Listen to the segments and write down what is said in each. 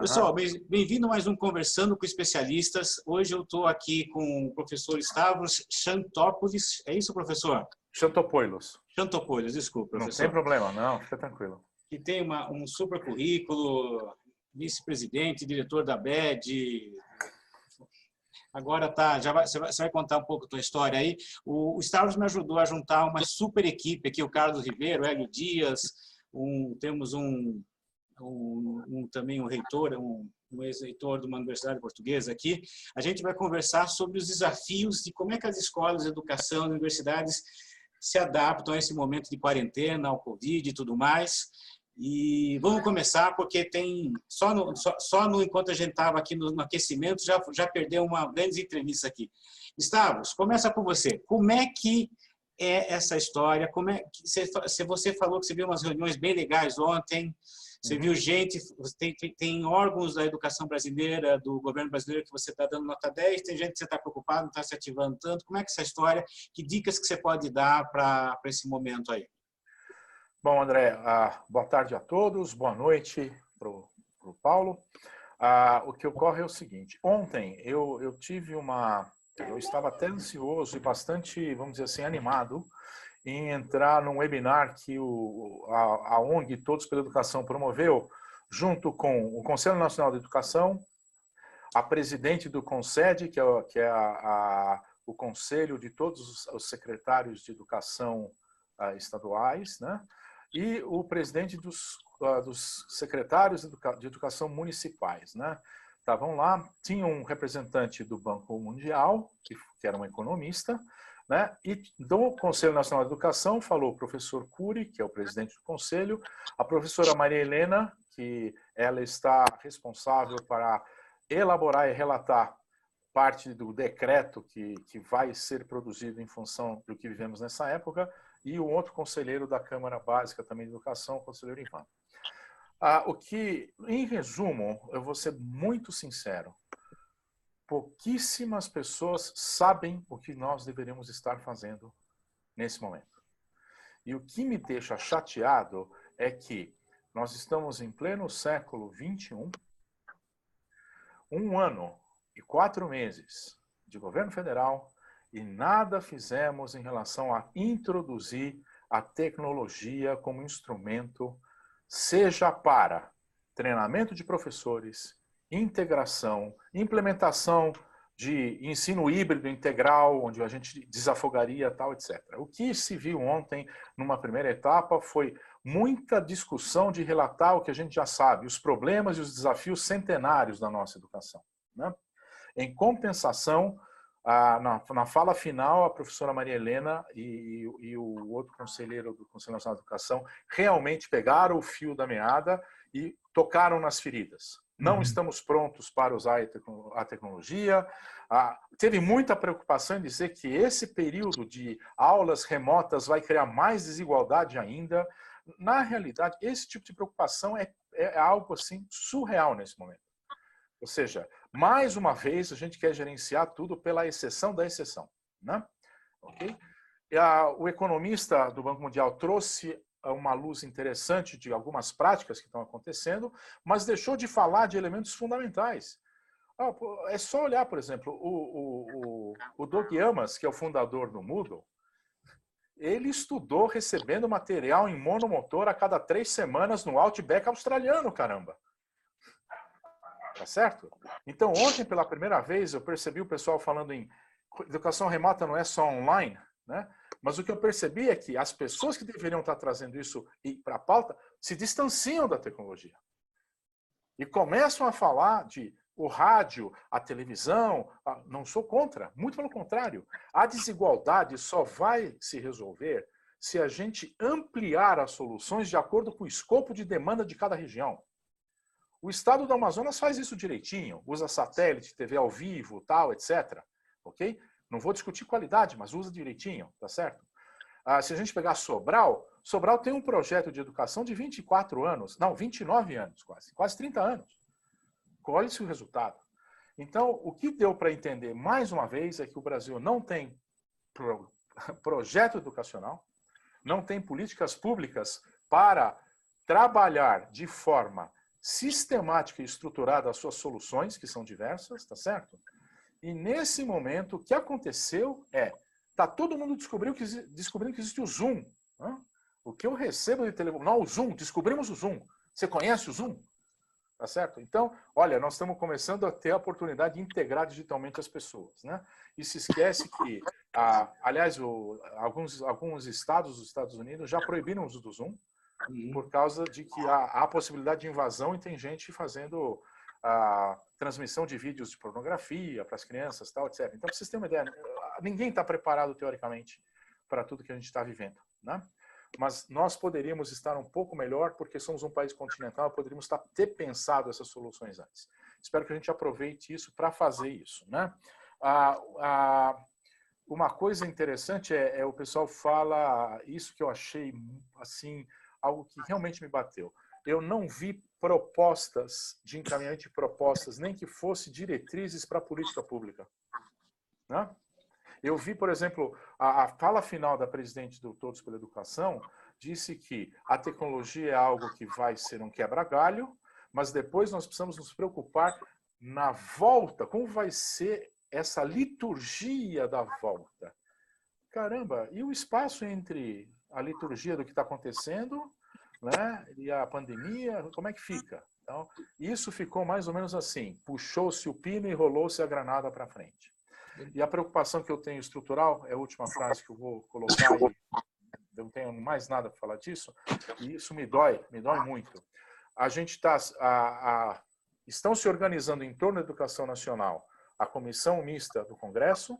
Pessoal, bem-vindo a mais um Conversando com Especialistas. Hoje eu estou aqui com o professor Stavros Xantopoulos. É isso, professor? Xantopoulos. Xantopoulos, desculpa, professor. Não tem problema, não, fica tranquilo. Que tem um super currículo, vice-presidente, diretor da BED. Agora você vai contar um pouco a tua história aí. O Stavros me ajudou a juntar uma super equipe aqui, o Carlos Ribeiro, o Hélio Dias, temos também um reitor, um ex-reitor de uma universidade portuguesa aqui. A gente vai conversar sobre os desafios de como é que as escolas de educação, as universidades se adaptam a esse momento de quarentena, ao Covid e tudo mais. E vamos começar, porque tem enquanto a gente estava aqui no aquecimento, já perdeu uma grande entrevista aqui. Stavros, começa com você. Como é que é essa história? Como é que você falou que você viu umas reuniões bem legais ontem? Você viu gente, tem órgãos da educação brasileira, do governo brasileiro, que você está dando nota 10, tem gente que você está preocupado, não está se ativando tanto. Como é que é essa história? Que dicas que você pode dar para esse momento aí? Bom, André, boa tarde a todos, boa noite para o Paulo. O que ocorre é o seguinte, ontem eu estava até ansioso e bastante, vamos dizer assim, animado em entrar num webinar que a ONG Todos pela Educação promoveu, junto com o Conselho Nacional de Educação, a presidente do CONSED, que é o conselho de todos os secretários de educação estaduais, né? E o presidente dos secretários de educação municipais, né? Estavam lá, tinha um representante do Banco Mundial, que era um economista, né? E do Conselho Nacional de Educação falou o professor Cury, que é o presidente do conselho, a professora Maria Helena, que ela está responsável para elaborar e relatar parte do decreto que vai ser produzido em função do que vivemos nessa época, e o outro conselheiro da Câmara Básica também de Educação, o conselheiro Ivan. Em resumo, eu vou ser muito sincero, pouquíssimas pessoas sabem o que nós deveríamos estar fazendo nesse momento. E o que me deixa chateado é que nós estamos em pleno século XXI, 1 ano e 4 meses de governo federal, e nada fizemos em relação a introduzir a tecnologia como instrumento, seja para treinamento de professores, integração, implementação de ensino híbrido integral, onde a gente desafogaria tal, etc. O que se viu ontem, numa primeira etapa, foi muita discussão de relatar o que a gente já sabe, os problemas e os desafios centenários da nossa educação, né? Em compensação, na fala final, a professora Maria Helena e o outro conselheiro do Conselho Nacional de Educação realmente pegaram o fio da meada e tocaram nas feridas. Não estamos prontos para usar a tecnologia. Teve muita preocupação em dizer que esse período de aulas remotas vai criar mais desigualdade ainda. Na realidade, esse tipo de preocupação é algo assim surreal nesse momento. Ou seja, mais uma vez, a gente quer gerenciar tudo pela exceção da exceção, né? Okay? O economista do Banco Mundial trouxe uma luz interessante de algumas práticas que estão acontecendo, mas deixou de falar de elementos fundamentais. É só olhar, por exemplo, o Doug Yamas, que é o fundador do Moodle, ele estudou recebendo material em monomotor a cada 3 semanas no Outback australiano, caramba. Tá certo? Então, ontem, pela primeira vez, eu percebi o pessoal falando em educação remota não é só online, né? Mas o que eu percebi é que as pessoas que deveriam estar trazendo isso para a pauta se distanciam da tecnologia. E começam a falar de o rádio, a televisão. Não sou contra, muito pelo contrário. A desigualdade só vai se resolver se a gente ampliar as soluções de acordo com o escopo de demanda de cada região. O estado do Amazonas faz isso direitinho, usa satélite, TV ao vivo, tal, etc. Ok? Não vou discutir qualidade, mas usa direitinho, tá certo? Se a gente pegar Sobral tem um projeto de educação de 24 anos, não, 29 anos quase 30 anos. Colhe-se o resultado. Então, o que deu para entender, mais uma vez, é que o Brasil não tem projeto educacional, não tem políticas públicas para trabalhar de forma sistemática e estruturada as suas soluções, que são diversas, tá certo? E nesse momento, o que aconteceu tá todo mundo descobrindo que existe o Zoom. Né? O que eu recebo de telefone, não, o Zoom, descobrimos o Zoom. Você conhece o Zoom? Tá certo? Então, olha, nós estamos começando a ter a oportunidade de integrar digitalmente as pessoas, né? E se esquece que, aliás, alguns estados dos Estados Unidos já proibiram o uso do Zoom por causa de que há possibilidade de invasão e tem gente fazendo a transmissão de vídeos de pornografia para as crianças, tal, etc. Então, para vocês terem uma ideia, ninguém está preparado teoricamente para tudo que a gente está vivendo, né? Mas nós poderíamos estar um pouco melhor, porque somos um país continental, poderíamos ter pensado essas soluções antes. Espero que a gente aproveite isso para fazer isso, né? Uma coisa interessante o pessoal fala, isso que eu achei, assim, algo que realmente me bateu. Eu não vi propostas de encaminhamento de propostas, nem que fosse diretrizes para a política pública, né? Eu vi, por exemplo, a fala final da presidente do Todos pela Educação disse que a tecnologia é algo que vai ser um quebra-galho, mas depois nós precisamos nos preocupar na volta, como vai ser essa liturgia da volta. Caramba, e o espaço entre a liturgia do que está acontecendo, né, e a pandemia, como é que fica? Então, isso ficou mais ou menos assim, puxou-se o pino e rolou-se a granada para frente. E a preocupação que eu tenho estrutural, é a última frase que eu vou colocar aí, eu não tenho mais nada para falar disso, e isso me dói muito. A gente estão se organizando em torno da educação nacional a Comissão Mista do Congresso,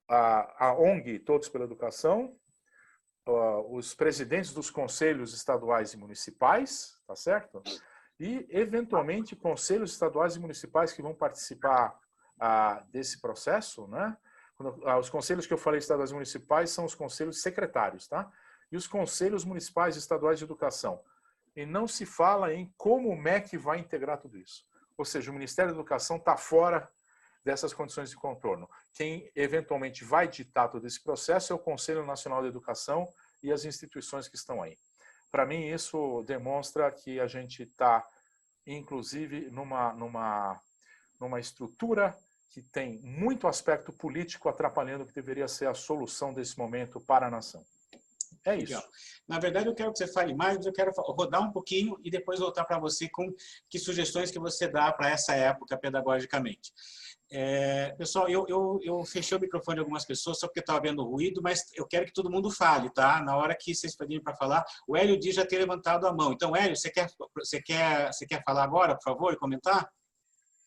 a ONG Todos pela Educação, os presidentes dos conselhos estaduais e municipais, tá certo? E, eventualmente, conselhos estaduais e municipais que vão participar desse processo, né? Os conselhos que eu falei estaduais e municipais são os conselhos secretários, tá? E os conselhos municipais e estaduais de educação. E não se fala em como o MEC vai integrar tudo isso. Ou seja, o Ministério da Educação está fora dessas condições de contorno. Quem eventualmente vai ditar todo esse processo é o Conselho Nacional de Educação e as instituições que estão aí. Para mim, isso demonstra que a gente está, inclusive, numa estrutura que tem muito aspecto político atrapalhando o que deveria ser a solução desse momento para a nação. É isso. Legal. Na verdade, eu quero que você fale mais, mas eu quero rodar um pouquinho e depois voltar para você com que sugestões que você dá para essa época pedagogicamente. Pessoal, eu fechei o microfone de algumas pessoas só porque estava vendo ruído, mas eu quero que todo mundo fale, tá? Na hora que vocês pedirem para falar, o Hélio diz já ter levantado a mão. Então, Hélio, você quer falar agora, por favor, e comentar?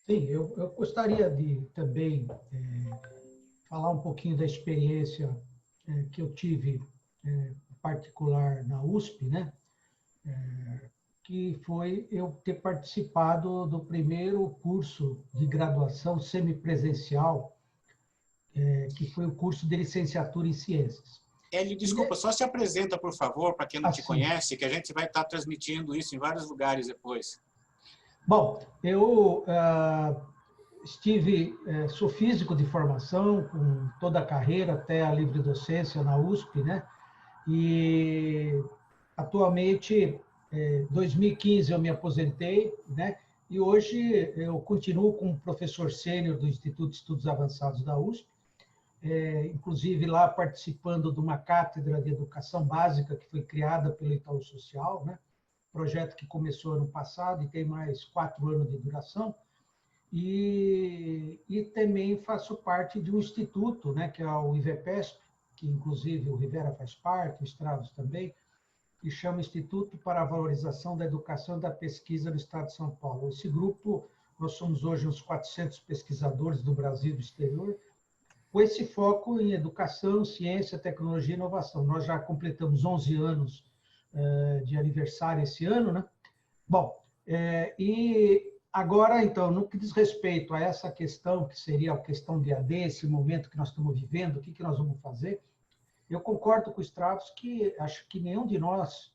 Sim, eu gostaria de também falar um pouquinho da experiência que eu tive, em particular na USP, né? Que foi eu ter participado do primeiro curso de graduação semipresencial, que foi o curso de licenciatura em ciências. Hélio, desculpa, só se apresenta, por favor, para quem não te conhece, que a gente vai estar transmitindo isso em vários lugares depois. Bom, eu sou físico de formação, com toda a carreira até a livre docência na USP, né? E atualmente, em 2015 eu me aposentei, né? E hoje eu continuo como professor sênior do Instituto de Estudos Avançados da USP, inclusive lá participando de uma cátedra de educação básica que foi criada pelo Itaú Social, né? Projeto que começou ano passado e tem mais 4 anos de duração. E também faço parte de um instituto, né, que é o IVEPESP, que inclusive o Rivera faz parte, o Stravos também, que chama Instituto para a Valorização da Educação e da Pesquisa do Estado de São Paulo. Esse grupo, nós somos hoje uns 400 pesquisadores do Brasil e do exterior, com esse foco em educação, ciência, tecnologia e inovação. Nós já completamos 11 anos de aniversário esse ano, né? Bom, e agora, então, no que diz respeito a essa questão, que seria a questão de AD, esse momento que nós estamos vivendo, o que nós vamos fazer, eu concordo com o Stravos que acho que nenhum de nós,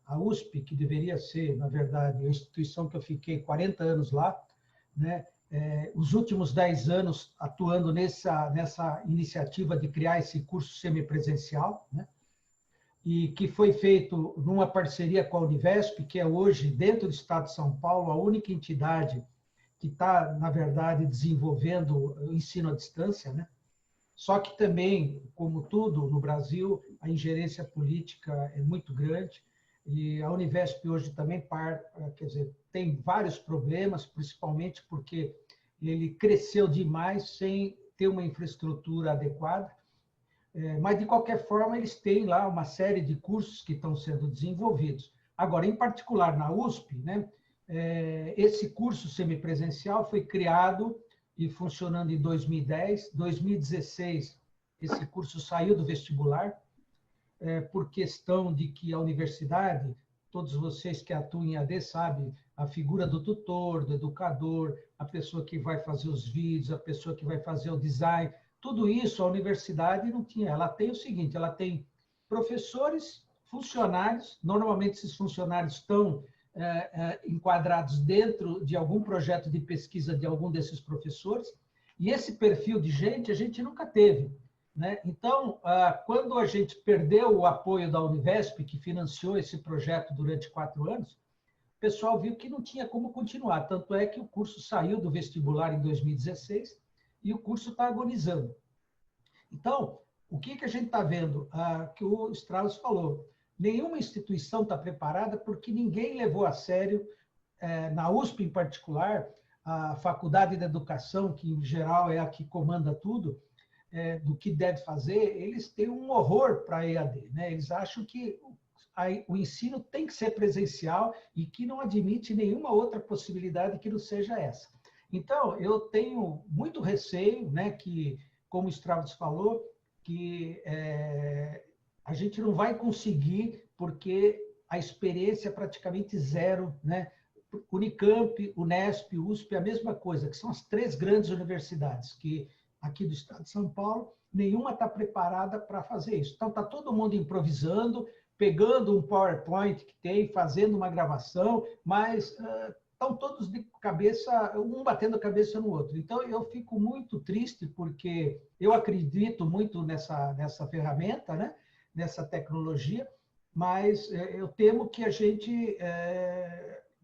a USP, que deveria ser, na verdade, a instituição que eu fiquei 40 anos lá, né? Os últimos 10 anos atuando nessa iniciativa de criar esse curso semipresencial, né? e que foi feito numa parceria com a Univesp, que é hoje, dentro do Estado de São Paulo, a única entidade que está, na verdade, desenvolvendo o ensino à distância, né? Só que também, como tudo no Brasil, a ingerência política é muito grande, e a Univesp hoje também quer dizer, tem vários problemas, principalmente porque ele cresceu demais sem ter uma infraestrutura adequada. Mas, de qualquer forma, eles têm lá uma série de cursos que estão sendo desenvolvidos. Agora, em particular na USP, né, esse curso semipresencial foi criado e funcionando em 2010. 2016, esse curso saiu do vestibular, por questão de que a universidade, todos vocês que atuam em AD sabem, a figura do tutor, do educador, a pessoa que vai fazer os vídeos, a pessoa que vai fazer o design, tudo isso a universidade não tinha. Ela tem o seguinte, ela tem professores, funcionários, normalmente esses funcionários estão enquadrados dentro de algum projeto de pesquisa de algum desses professores, e esse perfil de gente a gente nunca teve, né? Então, quando a gente perdeu o apoio da Univesp, que financiou esse projeto durante 4 anos, o pessoal viu que não tinha como continuar, tanto é que o curso saiu do vestibular em 2016 e o curso está agonizando. Então, o que a gente está vendo? Que o Strauss falou, nenhuma instituição está preparada porque ninguém levou a sério, na USP em particular, a Faculdade de Educação, que em geral é a que comanda tudo, do que deve fazer, eles têm um horror para a EAD, né? Eles acham que o ensino tem que ser presencial e que não admite nenhuma outra possibilidade que não seja essa. Então, eu tenho muito receio, né, que, como o Strauss falou, que a gente não vai conseguir, porque a experiência é praticamente zero, né? Unicamp, Unesp, USP, a mesma coisa, que são as 3 grandes universidades que aqui do estado de São Paulo, nenhuma está preparada para fazer isso. Então, está todo mundo improvisando, pegando um PowerPoint que tem, fazendo uma gravação, mas estão todos de cabeça, um batendo a cabeça no outro. Então, eu fico muito triste, porque eu acredito muito nessa ferramenta, né? Nessa tecnologia, mas eu temo que a gente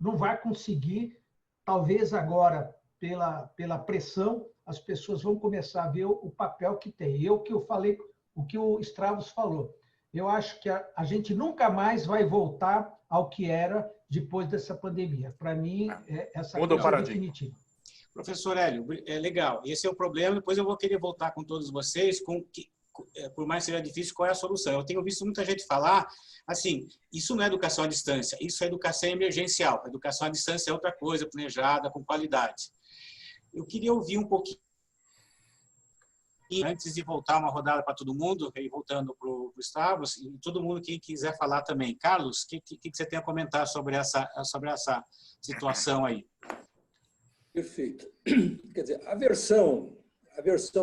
não vai conseguir, talvez agora, pela pressão, as pessoas vão começar a ver o papel que tem. O que o Strauss falou. Eu acho que a gente nunca mais vai voltar ao que era depois dessa pandemia. Para mim, essa coisa é definitiva. Professor Hélio, é legal. Esse é o problema. Depois eu vou querer voltar com todos vocês, por mais que seja difícil, qual é a solução. Eu tenho visto muita gente falar, assim, isso não é educação à distância, isso é educação emergencial. A educação à distância é outra coisa, planejada, com qualidade. Eu queria ouvir um pouquinho, antes de voltar uma rodada para todo mundo, e voltando para o Gustavo, e todo mundo que quiser falar também. Carlos, o que você tem a comentar sobre essa situação aí? Perfeito. Quer dizer, a versão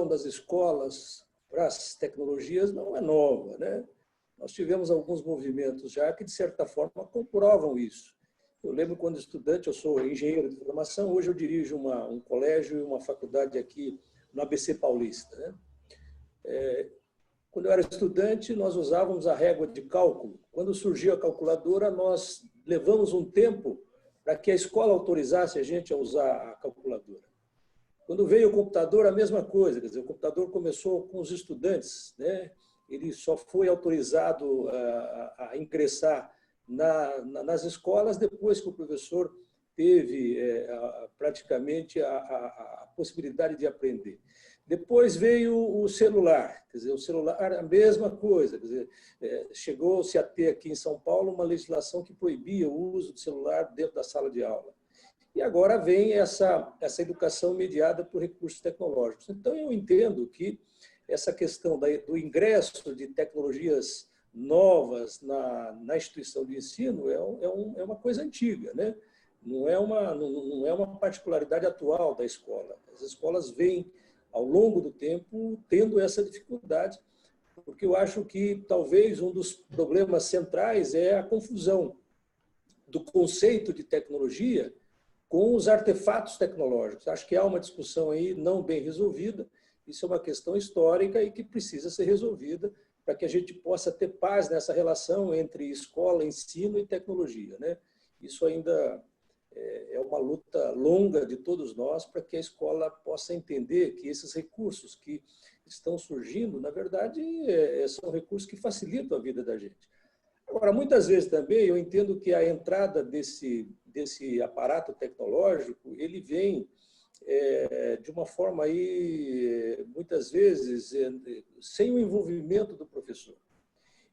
das escolas para as tecnologias não é nova, né? Nós tivemos alguns movimentos já que, de certa forma, comprovam isso. Eu lembro quando estudante, eu sou engenheiro de formação, hoje eu dirijo um colégio e uma faculdade aqui no ABC Paulista, né? Quando eu era estudante, nós usávamos a régua de cálculo. Quando surgiu a calculadora, nós levamos um tempo para que a escola autorizasse a gente a usar a calculadora. Quando veio o computador, a mesma coisa. Quer dizer, o computador começou com os estudantes, né? Ele só foi autorizado a ingressar nas escolas depois que o professor teve praticamente a possibilidade de aprender. Depois veio o celular, quer dizer, o celular a mesma coisa, quer dizer, chegou-se a ter aqui em São Paulo uma legislação que proibia o uso de celular dentro da sala de aula. E agora vem essa educação mediada por recursos tecnológicos. Então, eu entendo que essa questão do ingresso de tecnologias novas na instituição de ensino é uma coisa antiga, né? Não é uma particularidade atual da escola. As escolas vêm, ao longo do tempo, tendo essa dificuldade, porque eu acho que talvez um dos problemas centrais é a confusão do conceito de tecnologia com os artefatos tecnológicos. Acho que há uma discussão aí não bem resolvida. Isso é uma questão histórica e que precisa ser resolvida para que a gente possa ter paz nessa relação entre escola, ensino e tecnologia, né? Isso ainda é uma luta longa de todos nós para que a escola possa entender que esses recursos que estão surgindo, na verdade, são recursos que facilitam a vida da gente. Agora, muitas vezes também eu entendo que a entrada desse aparato tecnológico, ele vem de uma forma aí, muitas vezes, sem o envolvimento do professor.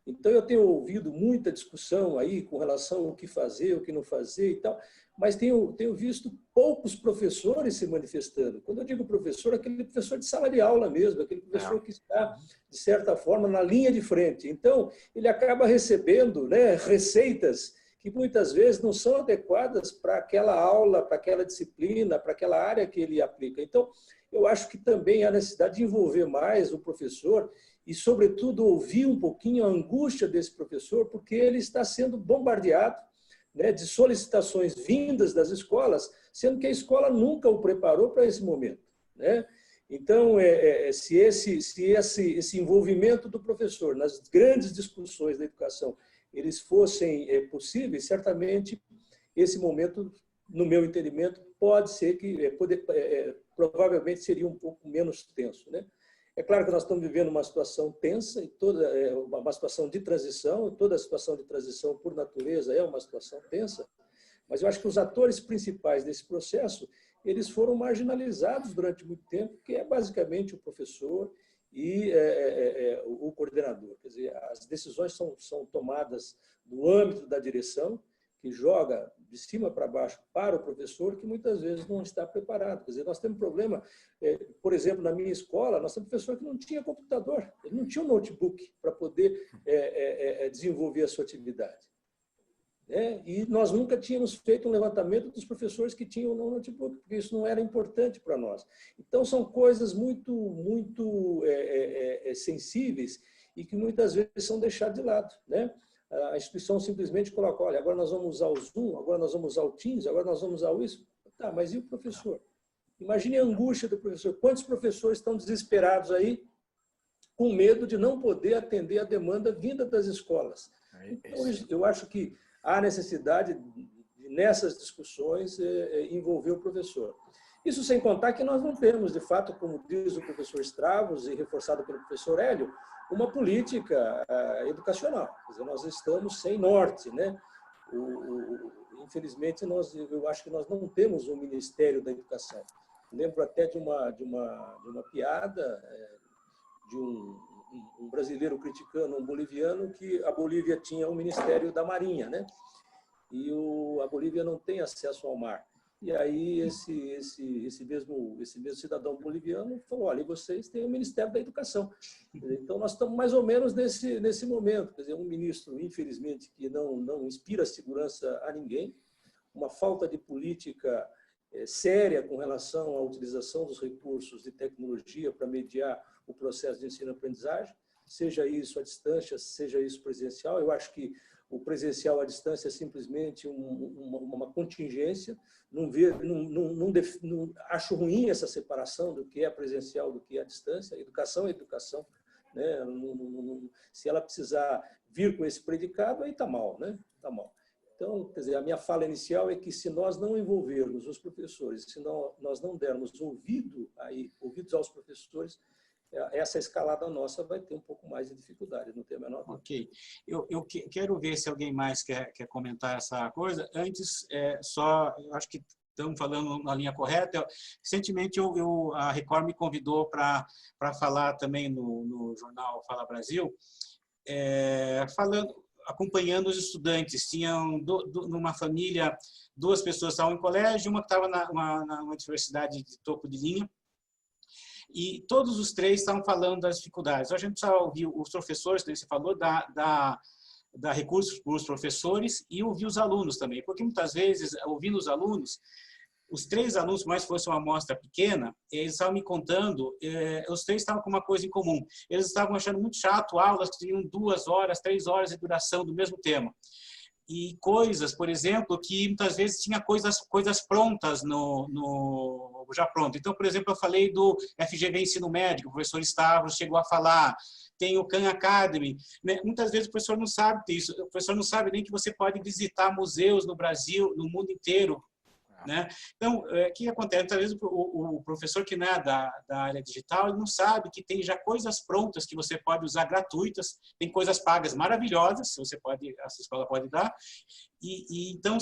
Então, eu tenho ouvido muita discussão aí com relação ao que fazer, o que não fazer e tal, mas tenho visto poucos professores se manifestando. Quando eu digo professor, aquele professor de sala de aula mesmo, aquele professor que está, de certa forma, na linha de frente. Então, ele acaba recebendo, né, receitas que muitas vezes não são adequadas para aquela aula, para aquela disciplina, para aquela área que ele aplica. Então, eu acho que também há necessidade de envolver mais o professor e, sobretudo, ouvir um pouquinho a angústia desse professor, porque ele está sendo bombardeado, né, de solicitações vindas das escolas, sendo que a escola nunca o preparou para esse momento, né? Então, se esse envolvimento do professor nas grandes discussões da educação eles fossem possíveis, certamente esse momento, no meu entendimento, pode ser que provavelmente seria um pouco menos tenso, né? É claro que nós estamos vivendo uma situação tensa e uma situação de transição. Toda a situação de transição, por natureza, é uma situação tensa. Mas eu acho que os atores principais desse processo, eles foram marginalizados durante muito tempo, que é basicamente o professor e o coordenador. Quer dizer, as decisões são tomadas no âmbito da direção, que joga de cima para baixo para o professor, que muitas vezes não está preparado. Quer dizer, nós temos problema, por exemplo, na minha escola, nós temos um professor que não tinha computador, ele não tinha um notebook para poder desenvolver a sua atividade. E nós nunca tínhamos feito um levantamento dos professores que tinham no notebook, porque isso não era importante para nós. Então, são coisas muito sensíveis e que muitas vezes são deixadas de lado, né? A instituição simplesmente coloca, olha, agora nós vamos usar o Zoom, agora nós vamos usar o Teams, agora nós vamos usar isso. Tá, mas e o professor? Imagine a angústia do professor. Quantos professores estão desesperados aí, com medo de não poder atender a demanda vinda das escolas? Então, eu acho que há necessidade, nessas discussões, envolver o professor. Isso sem contar que nós não temos, de fato, como diz o professor Stravos, e reforçado pelo professor Hélio, uma política educacional. Quer dizer, nós estamos sem norte, né? Infelizmente, eu acho que nós não temos um Ministério da Educação. Lembro até de uma piada de um brasileiro criticando um boliviano que a Bolívia tinha o Ministério da Marinha, né? E a Bolívia não tem acesso ao mar. E aí esse mesmo cidadão boliviano falou, olha, vocês têm o Ministério da Educação. Então, nós estamos mais ou menos nesse momento. Quer dizer, um ministro, infelizmente, que não inspira segurança a ninguém, uma falta de política séria com relação à utilização dos recursos de tecnologia para mediar o processo de ensino-aprendizagem, seja isso à distância, seja isso presencial. Eu acho que o presencial à distância é simplesmente uma contingência. Não acho ruim essa separação do que é presencial do que é à distância. Educação é educação, né? Se ela precisar vir com esse predicado, aí está mal, né? Está mal. Então, quer dizer, a minha fala inicial é que se nós não envolvermos os professores, se nós não dermos ouvidos aos professores, essa escalada nossa vai ter um pouco mais de dificuldade, não tem a menor dúvida. Ok. Eu quero ver se alguém mais quer comentar essa coisa. Antes, eu acho que estamos falando na linha correta. Recentemente, a Record me convidou para falar também no jornal Fala Brasil, acompanhando os estudantes. Tinham, numa família, 2 pessoas estavam em colégio, uma que estava numa universidade de topo de linha, e todos os 3 estavam falando das dificuldades. A gente precisava ouvir os professores, que você falou, dar recursos para os professores e ouvir os alunos também, porque muitas vezes, ouvindo os alunos, os 3 alunos, por mais que fosse uma amostra pequena, eles estavam me contando, os 3 estavam com uma coisa em comum. Eles estavam achando muito chato aulas que tinham 2 horas, 3 horas de duração do mesmo tema. E coisas, por exemplo, que muitas vezes tinha coisas prontas no já pronto. Então, por exemplo, eu falei do FGV Ensino Médio, o professor Stavros chegou a falar, tem o Khan Academy, né? Muitas vezes o professor não sabe disso, o professor não sabe nem que você pode visitar museus no Brasil, no mundo inteiro, né? Então, o que acontece? Muitas vezes o professor que não é da área digital, ele não sabe que tem já coisas prontas que você pode usar gratuitas, tem coisas pagas maravilhosas, essa escola pode dar, então,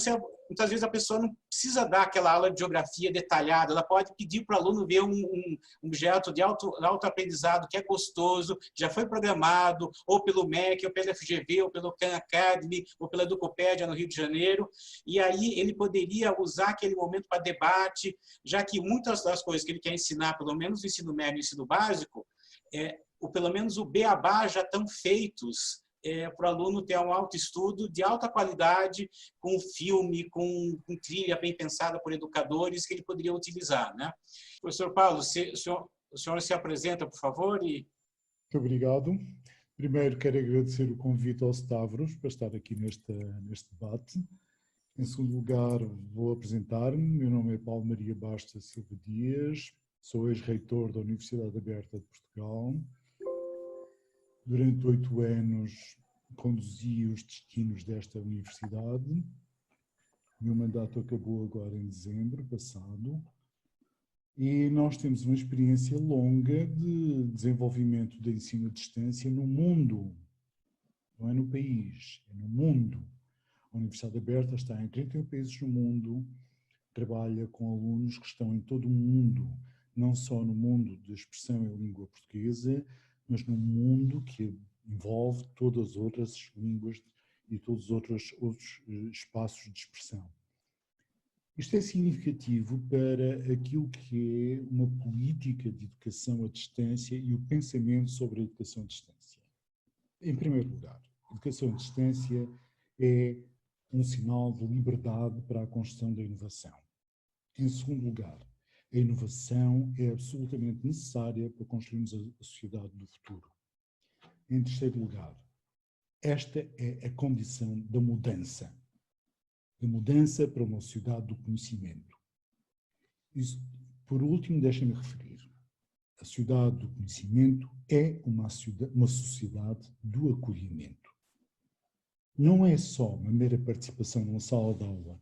muitas vezes a pessoa não precisa dar aquela aula de geografia detalhada, ela pode pedir para o aluno ver um objeto de autoaprendizado que é gostoso, já foi programado, ou pelo MEC, ou pela FGV, ou pelo Khan Academy, ou pela Educopédia no Rio de Janeiro, e aí ele poderia usar aquele momento para debate, já que muitas das coisas que ele quer ensinar, pelo menos no ensino médio e ensino básico, ou pelo menos o beabá já estão feitos, para o aluno ter um autoestudo de alta qualidade, com filme, com trilha bem pensada por educadores que ele poderia utilizar, né? Professor Paulo, o senhor se apresenta, por favor? Muito obrigado. Primeiro, quero agradecer o convite ao Stavros para estar aqui neste debate. Em segundo lugar, vou apresentar-me. Meu nome é Paulo Maria Basta Silva Dias, sou ex-reitor da Universidade Aberta de Portugal. Durante 8 anos conduzi os destinos desta universidade. O meu mandato acabou agora em dezembro passado. E nós temos uma experiência longa de desenvolvimento de ensino à distância no mundo. Não é no país, é no mundo. A Universidade Aberta está em 31 países no mundo, trabalha com alunos que estão em todo o mundo, não só no mundo de expressão em língua portuguesa, mas no mundo que envolve todas as outras línguas e todos os outros espaços de expressão. Isto é significativo para aquilo que é uma política de educação à distância e o pensamento sobre a educação à distância. Em primeiro lugar, a educação à distância é um sinal de liberdade para a construção da inovação. Em segundo lugar, a inovação é absolutamente necessária para construirmos a sociedade do futuro. Em terceiro lugar, esta é a condição da mudança para uma sociedade do conhecimento. Isso, por último, deixem-me referir. A sociedade do conhecimento é uma sociedade do acolhimento. Não é só uma mera participação numa sala de aula,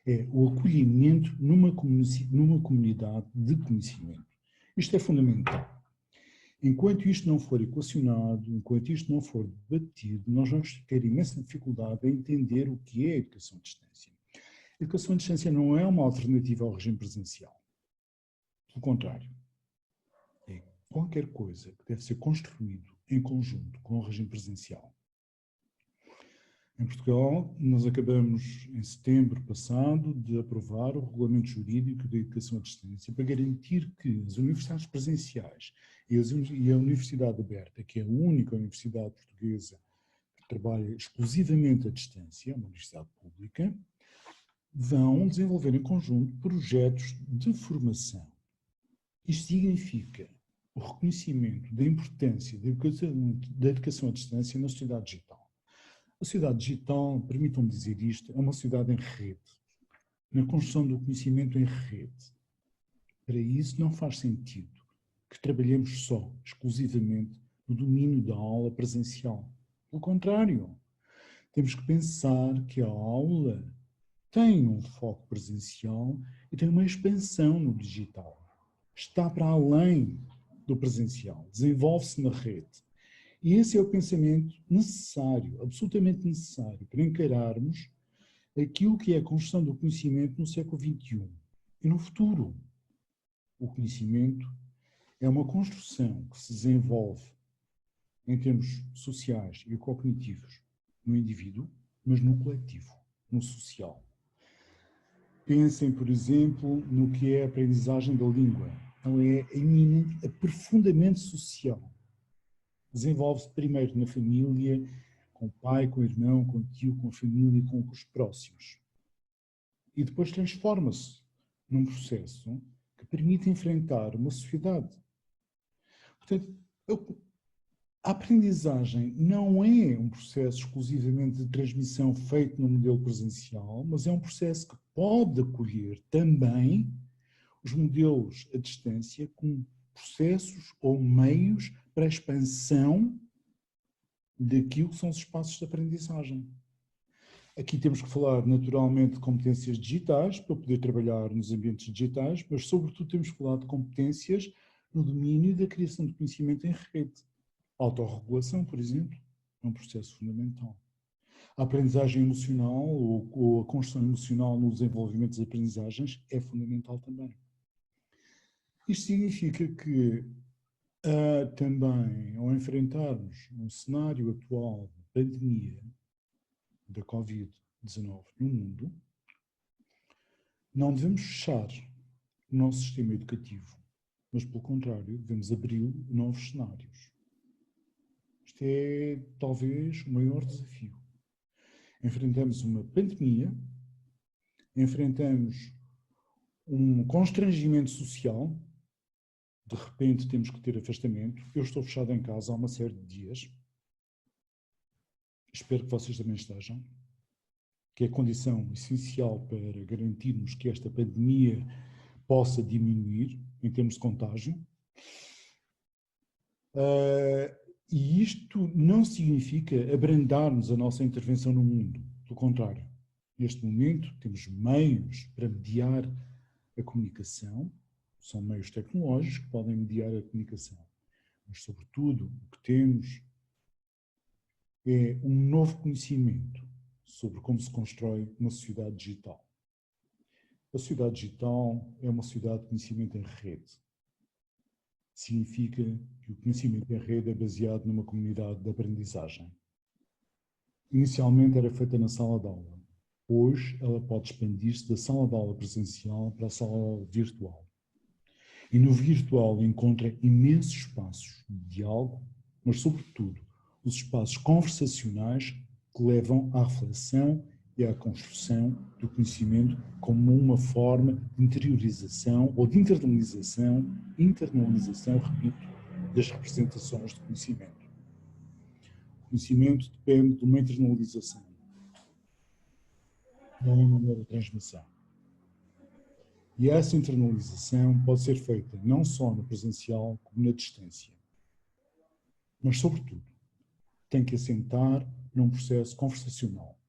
é o acolhimento numa comunidade de conhecimento. Isto é fundamental. Enquanto isto não for equacionado, enquanto isto não for debatido, nós vamos ter imensa dificuldade em entender o que é a educação à distância. A educação à distância não é uma alternativa ao regime presencial. Pelo contrário, é qualquer coisa que deve ser construído em conjunto com o regime presencial. Em Portugal, nós acabamos, em setembro passado, de aprovar o regulamento jurídico da educação à distância para garantir que as universidades presenciais e a Universidade Aberta, que é a única universidade portuguesa que trabalha exclusivamente à distância, uma universidade pública, vão desenvolver em conjunto projetos de formação. Isto significa o reconhecimento da importância da educação à distância na sociedade digital. A sociedade digital, permitam-me dizer isto, é uma sociedade em rede, na construção do conhecimento em rede. Para isso não faz sentido que trabalhemos só, exclusivamente, no domínio da aula presencial. Pelo contrário, temos que pensar que a aula tem um foco presencial e tem uma expansão no digital. Está para além do presencial, desenvolve-se na rede. E esse é o pensamento necessário, absolutamente necessário, para encararmos aquilo que é a construção do conhecimento no século XXI e no futuro. O conhecimento é uma construção que se desenvolve em termos sociais e cognitivos no indivíduo, mas no coletivo, no social. Pensem, por exemplo, no que é a aprendizagem da língua. Ela é profundamente social. Desenvolve-se primeiro na família, com o pai, com o irmão, com o tio, com a família, com os próximos. E depois transforma-se num processo que permite enfrentar uma sociedade. Portanto, a aprendizagem não é um processo exclusivamente de transmissão feito no modelo presencial, mas é um processo que pode acolher também os modelos à distância como processos ou meios para a expansão daquilo que são os espaços de aprendizagem. Aqui temos que falar naturalmente de competências digitais para poder trabalhar nos ambientes digitais, mas sobretudo temos que falar de competências no domínio da criação de conhecimento em rede. A autorregulação, por exemplo, é um processo fundamental. A aprendizagem emocional ou a construção emocional no desenvolvimento das aprendizagens é fundamental também. Isto significa que também, ao enfrentarmos um cenário atual de pandemia da Covid-19 no mundo, não devemos fechar o nosso sistema educativo, mas, pelo contrário, devemos abri-lo a novos cenários. Isto é, talvez, o maior desafio. Enfrentamos uma pandemia, enfrentamos um constrangimento social, de repente temos que ter afastamento. Eu estou fechado em casa há uma série de dias. Espero que vocês também estejam, que é a condição essencial para garantirmos que esta pandemia possa diminuir em termos de contágio. E isto não significa abrandarmos a nossa intervenção no mundo. Pelo contrário, neste momento temos meios para mediar a comunicação, são meios tecnológicos que podem mediar a comunicação, mas sobretudo o que temos é um novo conhecimento sobre como se constrói uma sociedade digital. A sociedade digital é uma sociedade de conhecimento em rede. Significa que o conhecimento em rede é baseado numa comunidade de aprendizagem. Inicialmente era feita na sala de aula. Hoje ela pode expandir-se da sala de aula presencial para a sala de aula virtual. E no virtual encontra imensos espaços de diálogo, mas sobretudo os espaços conversacionais que levam à reflexão e à construção do conhecimento como uma forma de interiorização ou de internalização, repito, das representações de conhecimento. O conhecimento depende de uma internalização, não uma mera transmissão. E essa internalização pode ser feita não só no presencial, como na distância. Mas, sobretudo, tem que assentar num processo conversacional.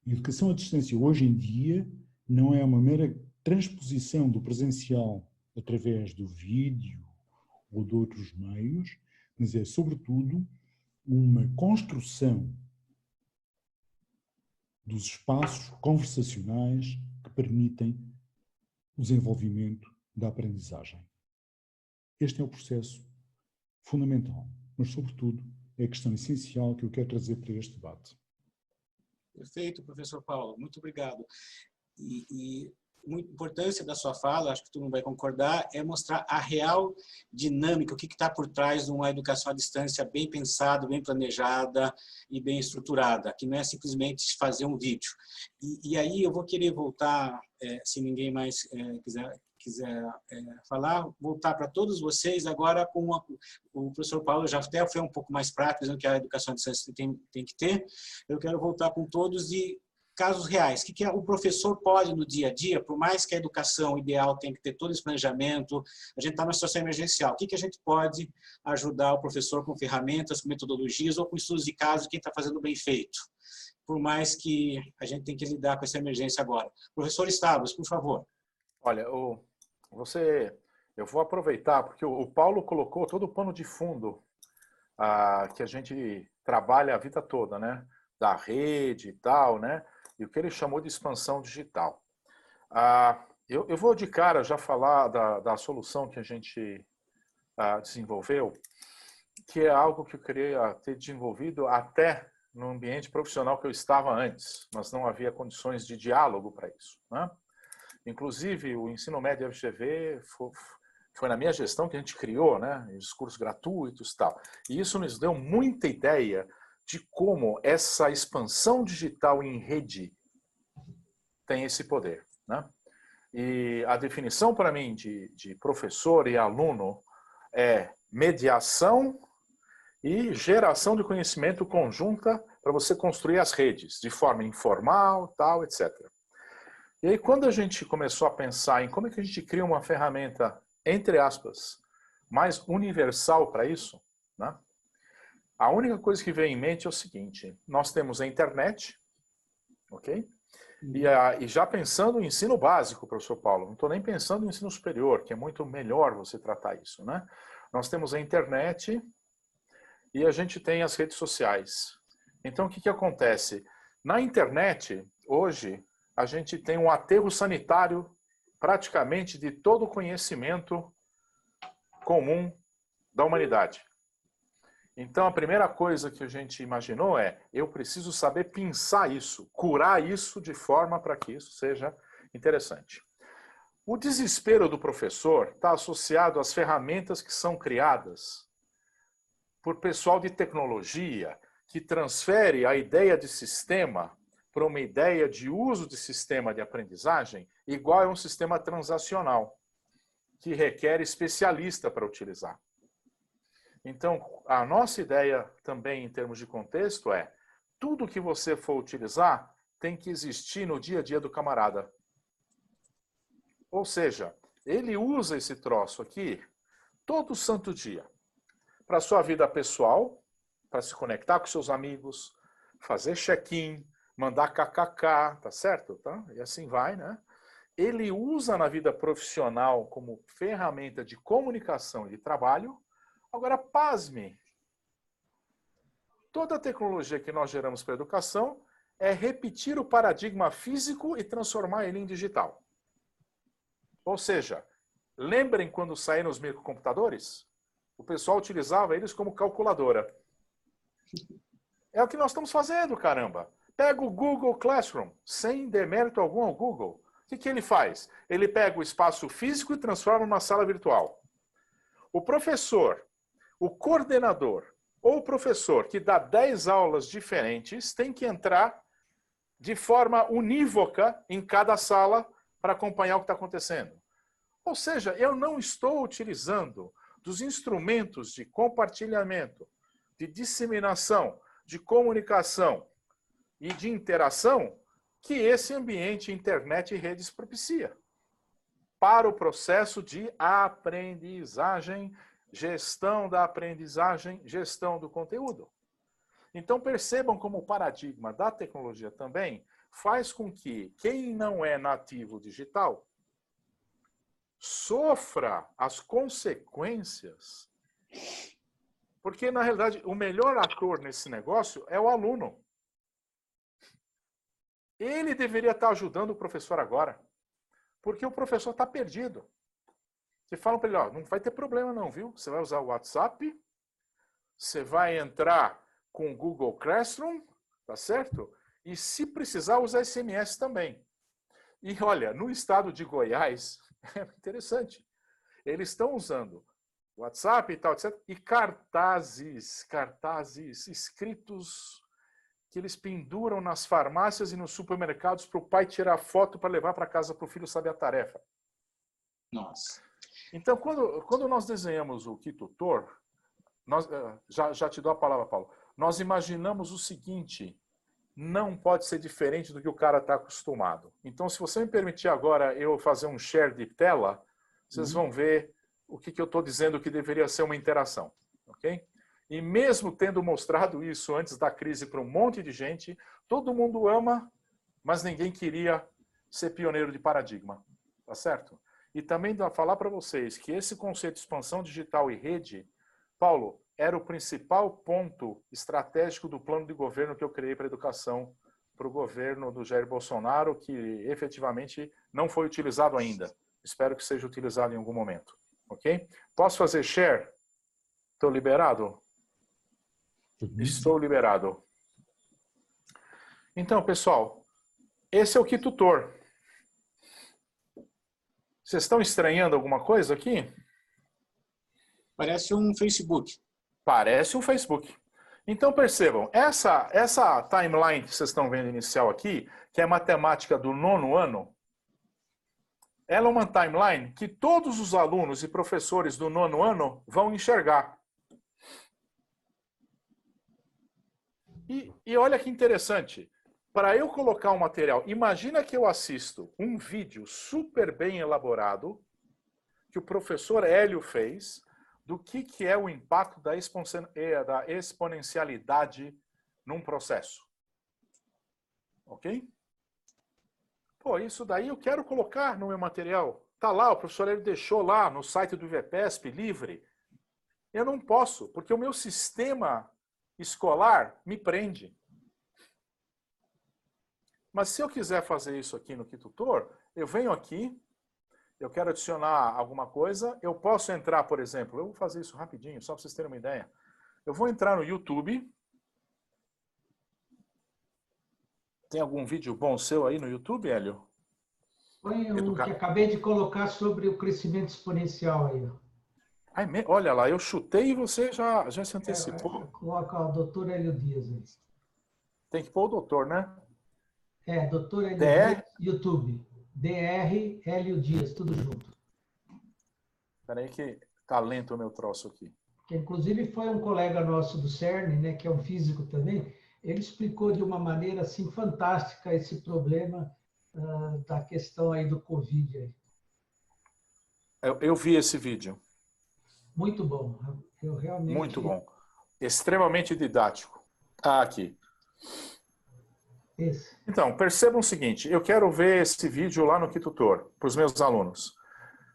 A educação à distância, hoje em dia, não é uma mera transposição do presencial através do vídeo ou de outros meios, mas é, sobretudo, uma construção dos espaços conversacionais que permitem o desenvolvimento da aprendizagem. Este é o processo fundamental, mas, sobretudo, é a questão essencial que eu quero trazer para este debate. Perfeito, professor Paulo. Muito obrigado. E a importância da sua fala, acho que tu não vai concordar, é mostrar a real dinâmica, o que está por trás de uma educação à distância bem pensada, bem planejada e bem estruturada, que não é simplesmente fazer um vídeo. E aí eu vou querer voltar, se ninguém mais quiser falar, voltar para todos vocês agora com o professor Paulo já até foi um pouco mais prático, dizendo que a educação à distância tem que ter. Eu quero voltar com todos e casos reais. O que o professor pode no dia a dia, por mais que a educação ideal tenha que ter todo esse planejamento, a gente está numa situação emergencial. O que a gente pode ajudar o professor com ferramentas, com metodologias ou com estudos de caso, quem está fazendo bem feito? Por mais que a gente tenha que lidar com essa emergência agora. Professor Stavros, por favor. Olha, eu vou aproveitar, porque o Paulo colocou todo o pano de fundo que a gente trabalha a vida toda, né? Da rede e tal, né? E o que ele chamou de expansão digital. Eu vou de cara já falar da solução que a gente desenvolveu, que é algo que eu queria ter desenvolvido até no ambiente profissional que eu estava antes, mas não havia condições de diálogo para isso, né? Inclusive, o ensino médio FGV foi na minha gestão que a gente criou, né? Os cursos gratuitos e tal. E isso nos deu muita ideia de como essa expansão digital em rede tem esse poder, né? E a definição para mim de professor e aluno é mediação e geração de conhecimento conjunta para você construir as redes de forma informal, tal, etc. E aí, quando a gente começou a pensar em como é que a gente cria uma ferramenta, entre aspas, mais universal para isso, né? A única coisa que veio em mente é o seguinte: nós temos a internet, ok? E já pensando em ensino básico, professor Paulo, não estou nem pensando em ensino superior, que é muito melhor você tratar isso, né? Nós temos a internet e a gente tem as redes sociais. Então, o que que acontece? Na internet, hoje, a gente tem um aterro sanitário praticamente de todo o conhecimento comum da humanidade. Então, a primeira coisa que a gente imaginou é: eu preciso saber pensar isso, curar isso de forma para que isso seja interessante. O desespero do professor está associado às ferramentas que são criadas por pessoal de tecnologia, que transfere a ideia de sistema para uma ideia de uso de sistema de aprendizagem igual a um sistema transacional, que requer especialista para utilizar. Então, a nossa ideia também, em termos de contexto, é: tudo que você for utilizar tem que existir no dia a dia do camarada. Ou seja, ele usa esse troço aqui todo santo dia, para a sua vida pessoal, para se conectar com seus amigos, fazer check-in, mandar kkk, tá certo? Tá? E assim vai, né? Ele usa na vida profissional como ferramenta de comunicação e de trabalho. Agora, pasme, toda a tecnologia que nós geramos para a educação é repetir o paradigma físico e transformar ele em digital. Ou seja, lembrem quando saíram os microcomputadores? O pessoal utilizava eles como calculadora. É o que nós estamos fazendo, caramba. Pega o Google Classroom, sem demérito algum ao Google. O que ele faz? Ele pega o espaço físico e transforma numa sala virtual. O professor, o coordenador ou o professor que dá 10 aulas diferentes tem que entrar de forma unívoca em cada sala para acompanhar o que está acontecendo. Ou seja, eu não estou utilizando dos instrumentos de compartilhamento, de disseminação, de comunicação e de interação que esse ambiente, internet e redes propicia para o processo de aprendizagem, gestão da aprendizagem, gestão do conteúdo. Então percebam como o paradigma da tecnologia também faz com que quem não é nativo digital sofra as consequências. Porque, na realidade, o melhor ator nesse negócio é o aluno. Ele deveria estar ajudando o professor agora. Porque o professor está perdido. Você fala para ele: ó, não vai ter problema não, viu? Você vai usar o WhatsApp, você vai entrar com o Google Classroom, tá certo? E se precisar, usar SMS também. E olha, no estado de Goiás, é interessante. Eles estão usando WhatsApp e tal, etc. E cartazes escritos que eles penduram nas farmácias e nos supermercados para o pai tirar foto para levar para casa para o filho saber a tarefa. Nossa. Então, quando nós desenhamos o Kitutor, nós, já te dou a palavra, Paulo, nós imaginamos o seguinte: não pode ser diferente do que o cara está acostumado. Então, se você me permitir agora eu fazer um share de tela, vocês vão ver o que eu estou dizendo que deveria ser uma interação. Ok? E mesmo tendo mostrado isso antes da crise para um monte de gente, todo mundo ama, mas ninguém queria ser pioneiro de paradigma. Tá certo? E também falar para vocês que esse conceito de expansão digital e rede, Paulo, era o principal ponto estratégico do plano de governo que eu criei para a educação, para o governo do Jair Bolsonaro, que efetivamente não foi utilizado ainda. Espero que seja utilizado em algum momento. Ok? Posso fazer share? Estou liberado? Estou liberado. Então, pessoal, esse é o Kitutor. Vocês estão estranhando alguma coisa aqui? Parece um Facebook. Parece um Facebook. Então, percebam, essa timeline que vocês estão vendo inicial aqui, que é a matemática do 9º ano, ela é uma timeline que todos os alunos e professores do 9º ano vão enxergar. E olha que interessante, Para eu colocar um material, imagina que eu assisto um vídeo super bem elaborado que o professor Hélio fez do que é o impacto da exponencialidade num processo. Ok? Pô, isso daí eu quero colocar no meu material. Tá lá, o professor Hélio deixou lá no site do IVEPESP, livre. Eu não posso, porque o meu sistema escolar me prende. Mas se eu quiser fazer isso aqui no Kitutor, eu venho aqui, eu quero adicionar alguma coisa, eu posso entrar, por exemplo, eu vou fazer isso rapidinho, só para vocês terem uma ideia. Eu vou entrar no YouTube. Tem algum vídeo bom seu aí no YouTube, Hélio? Põe um que acabei de colocar sobre o crescimento exponencial aí. Ó. Ai, olha lá, eu chutei e você já se antecipou. Coloca o doutor Hélio Dias aí. Tem que pôr o doutor, né? Doutor Hélio Dias, YouTube. DR Hélio Dias, tudo junto. Espera aí que tá lento o meu troço aqui. Que inclusive foi um colega nosso do CERN, né, que é um físico também, ele explicou de uma maneira assim fantástica esse problema da questão aí do Covid. Aí. Eu vi esse vídeo. Muito bom. Eu realmente... Muito bom. Extremamente didático. Ah, aqui. Esse. Então, percebam o seguinte, eu quero ver esse vídeo lá no Kitutor, para os meus alunos.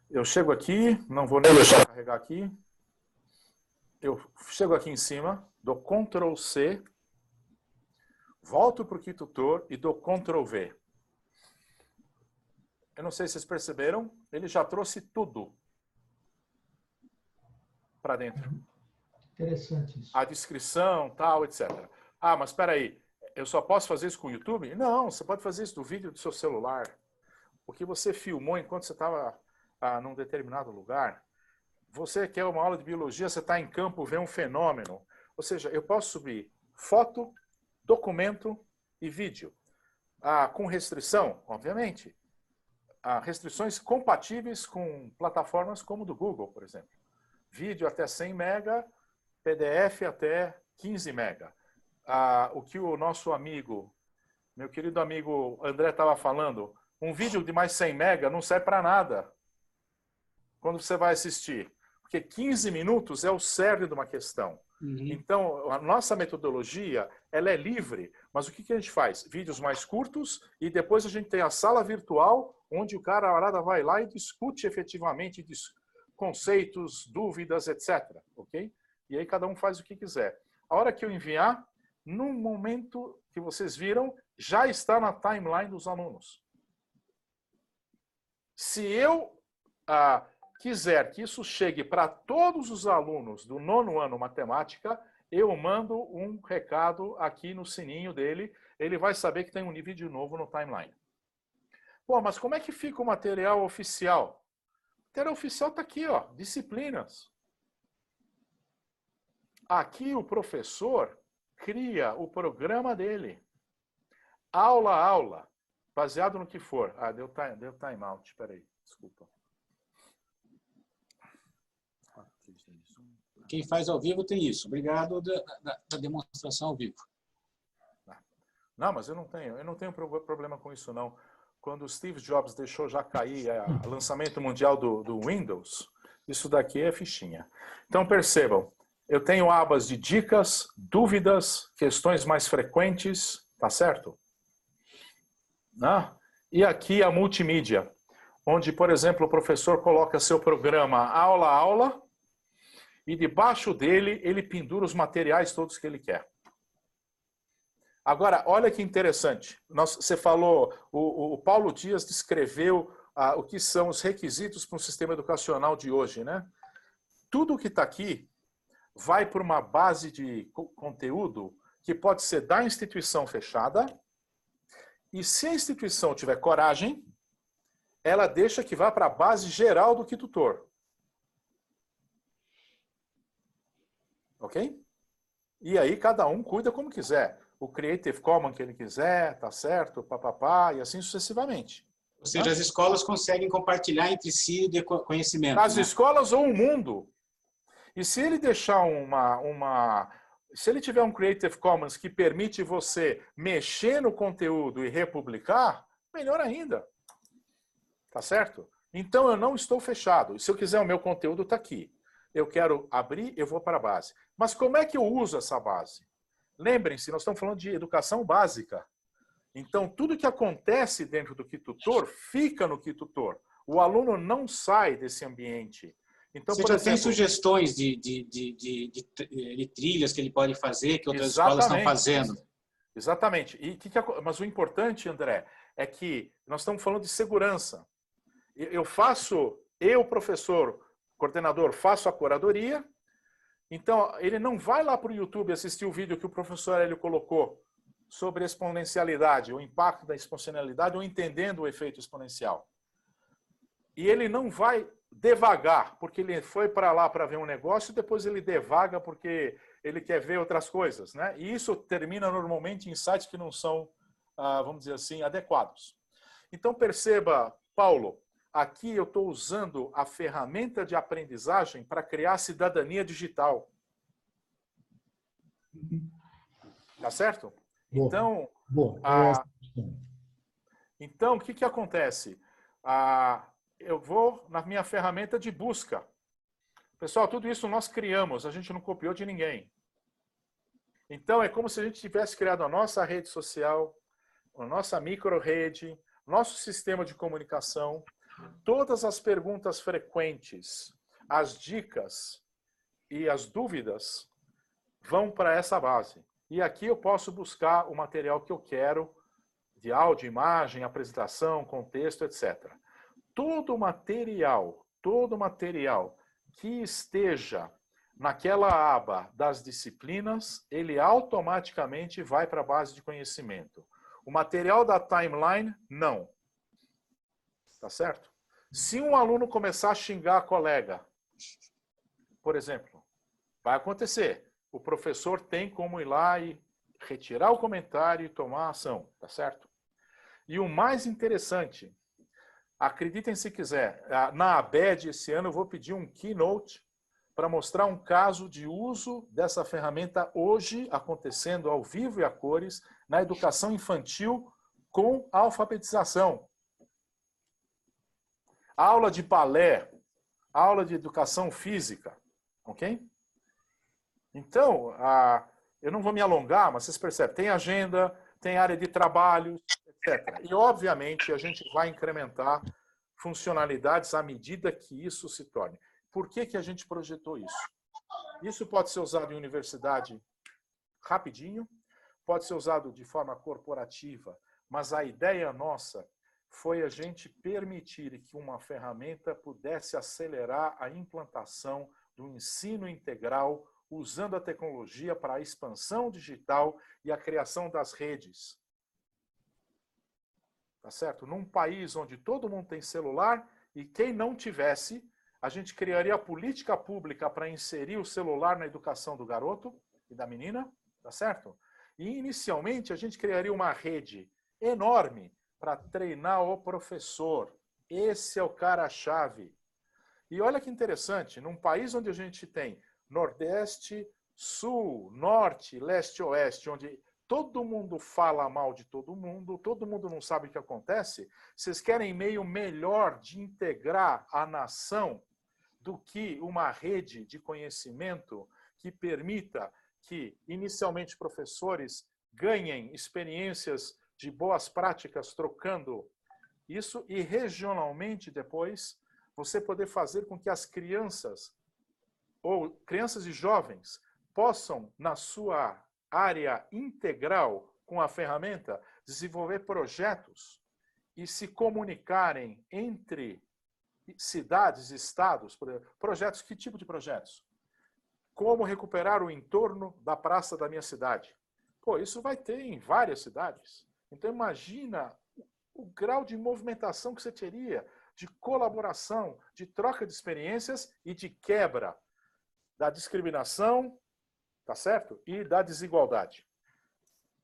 Eu chego aqui, não vou nem deixar carregar aqui. Eu chego aqui em cima, dou Ctrl C, volto para o Kitutor e dou Ctrl V. Eu não sei se vocês perceberam, ele já trouxe tudo para dentro. Interessante isso. A descrição, tal, etc. Ah, mas espera aí, eu só posso fazer isso com o YouTube? Não, você pode fazer isso do vídeo do seu celular. O que você filmou enquanto você estava num determinado lugar. Você quer uma aula de biologia, você está em campo, vê um fenômeno. Ou seja, eu posso subir foto, documento e vídeo. Com restrição, obviamente. Restrições compatíveis com plataformas como do Google, por exemplo. Vídeo até 100 mega, PDF até 15 mega. O que o nosso amigo, meu querido amigo André estava falando, um vídeo de mais 100 mega não serve para nada quando você vai assistir. Porque 15 minutos é o cerne de uma questão. Uhum. Então, a nossa metodologia, ela é livre, mas o que a gente faz? Vídeos mais curtos e depois a gente tem a sala virtual, onde o camarada vai lá e discute efetivamente conceitos, dúvidas, etc. Ok? E aí cada um faz o que quiser. A hora que eu enviar, no momento que vocês viram, já está na timeline dos alunos. Se eu quiser que isso chegue para todos os alunos do 9º ano matemática, eu mando um recado aqui no sininho dele, ele vai saber que tem um vídeo novo no timeline. Pô, mas como é que fica o material oficial? O material oficial está aqui, ó, disciplinas. Aqui o professor cria o programa dele. Aula a aula, baseado no que for. Deu time out, espera aí, desculpa. Quem faz ao vivo tem isso. Obrigado da demonstração ao vivo. Não, mas eu não tenho problema com isso, não. Quando o Steve Jobs deixou já cair o lançamento mundial do Windows, isso daqui é fichinha. Então, percebam, eu tenho abas de dicas, dúvidas, questões mais frequentes, tá certo? E aqui a multimídia, onde, por exemplo, o professor coloca seu programa aula a aula, e debaixo dele ele pendura os materiais todos que ele quer. Agora, olha que interessante. Você falou, o Paulo Dias descreveu o que são os requisitos para um sistema educacional de hoje, né? Tudo que está aqui vai para uma base de conteúdo que pode ser da instituição fechada, e se a instituição tiver coragem, ela deixa que vá para a base geral do Kitutor. Ok? E aí cada um cuida como quiser. O Creative Commons que ele quiser, tá certo, papapá, e assim sucessivamente. Ou seja, as escolas conseguem compartilhar entre si de conhecimento. As escolas ou o mundo. E se ele deixar Se ele tiver um Creative Commons que permite você mexer no conteúdo e republicar, melhor ainda. Tá certo? Então, eu não estou fechado. Se eu quiser o meu conteúdo, está aqui. Eu quero abrir, eu vou para a base. Mas como é que eu uso essa base? Lembrem-se, nós estamos falando de educação básica. Então, tudo que acontece dentro do KiTutor fica no KiTutor. O aluno não sai desse ambiente. Então, Você já tem sugestões de trilhas que ele pode fazer, que outras escolas estão fazendo? Exatamente. Mas o importante, André, é que nós estamos falando de segurança. Eu, professor, coordenador, faço a curadoria. Então, ele não vai lá para o YouTube assistir o vídeo que o professor Hélio colocou sobre exponencialidade, o impacto da exponencialidade, ou entendendo o efeito exponencial. E ele não vai devagar, porque ele foi para lá para ver um negócio e depois ele devaga porque ele quer ver outras coisas, né? E isso termina normalmente em sites que não são, vamos dizer assim, adequados. Então perceba, Paulo, aqui eu estou usando a ferramenta de aprendizagem para criar cidadania digital. Tá certo? Então, então o que acontece? Eu vou na minha ferramenta de busca. Pessoal, tudo isso nós criamos, a gente não copiou de ninguém. Então, é como se a gente tivesse criado a nossa rede social, a nossa micro-rede, nosso sistema de comunicação, todas as perguntas frequentes, as dicas e as dúvidas vão para essa base. E aqui eu posso buscar o material que eu quero, de áudio, imagem, apresentação, contexto, etc. Todo material que esteja naquela aba das disciplinas, ele automaticamente vai para a base de conhecimento. O material da timeline, não. Tá certo? Se um aluno começar a xingar a colega, por exemplo, vai acontecer. O professor tem como ir lá e retirar o comentário e tomar ação, tá certo? E o mais interessante, acreditem se quiser, na ABED esse ano eu vou pedir um keynote para mostrar um caso de uso dessa ferramenta hoje acontecendo ao vivo e a cores na educação infantil com alfabetização. Aula de balé, aula de educação física, ok? Então, eu não vou me alongar, mas vocês percebem, tem agenda, tem área de trabalho, etc. E, obviamente, a gente vai incrementar funcionalidades à medida que isso se torne. Por que a gente projetou isso? Isso pode ser usado em universidade rapidinho, pode ser usado de forma corporativa, mas a ideia nossa foi a gente permitir que uma ferramenta pudesse acelerar a implantação do ensino integral usando a tecnologia para a expansão digital e a criação das redes. Tá certo? Num país onde todo mundo tem celular e quem não tivesse, a gente criaria a política pública para inserir o celular na educação do garoto e da menina, tá certo? E inicialmente a gente criaria uma rede enorme para treinar o professor. Esse é o cara-chave. E olha que interessante, num país onde a gente tem Nordeste, Sul, Norte, Leste, Oeste, onde todo mundo fala mal de todo mundo não sabe o que acontece, vocês querem meio melhor de integrar a nação do que uma rede de conhecimento que permita que, inicialmente, professores ganhem experiências de boas práticas trocando isso e, regionalmente, depois, você poder fazer com que as crianças ou crianças e jovens possam, na sua área integral com a ferramenta, desenvolver projetos e se comunicarem entre cidades e estados. Projetos, que tipo de projetos? Como recuperar o entorno da praça da minha cidade? Pô, isso vai ter em várias cidades. Então imagina o grau de movimentação que você teria, de colaboração, de troca de experiências e de quebra da discriminação, tá certo? E da desigualdade.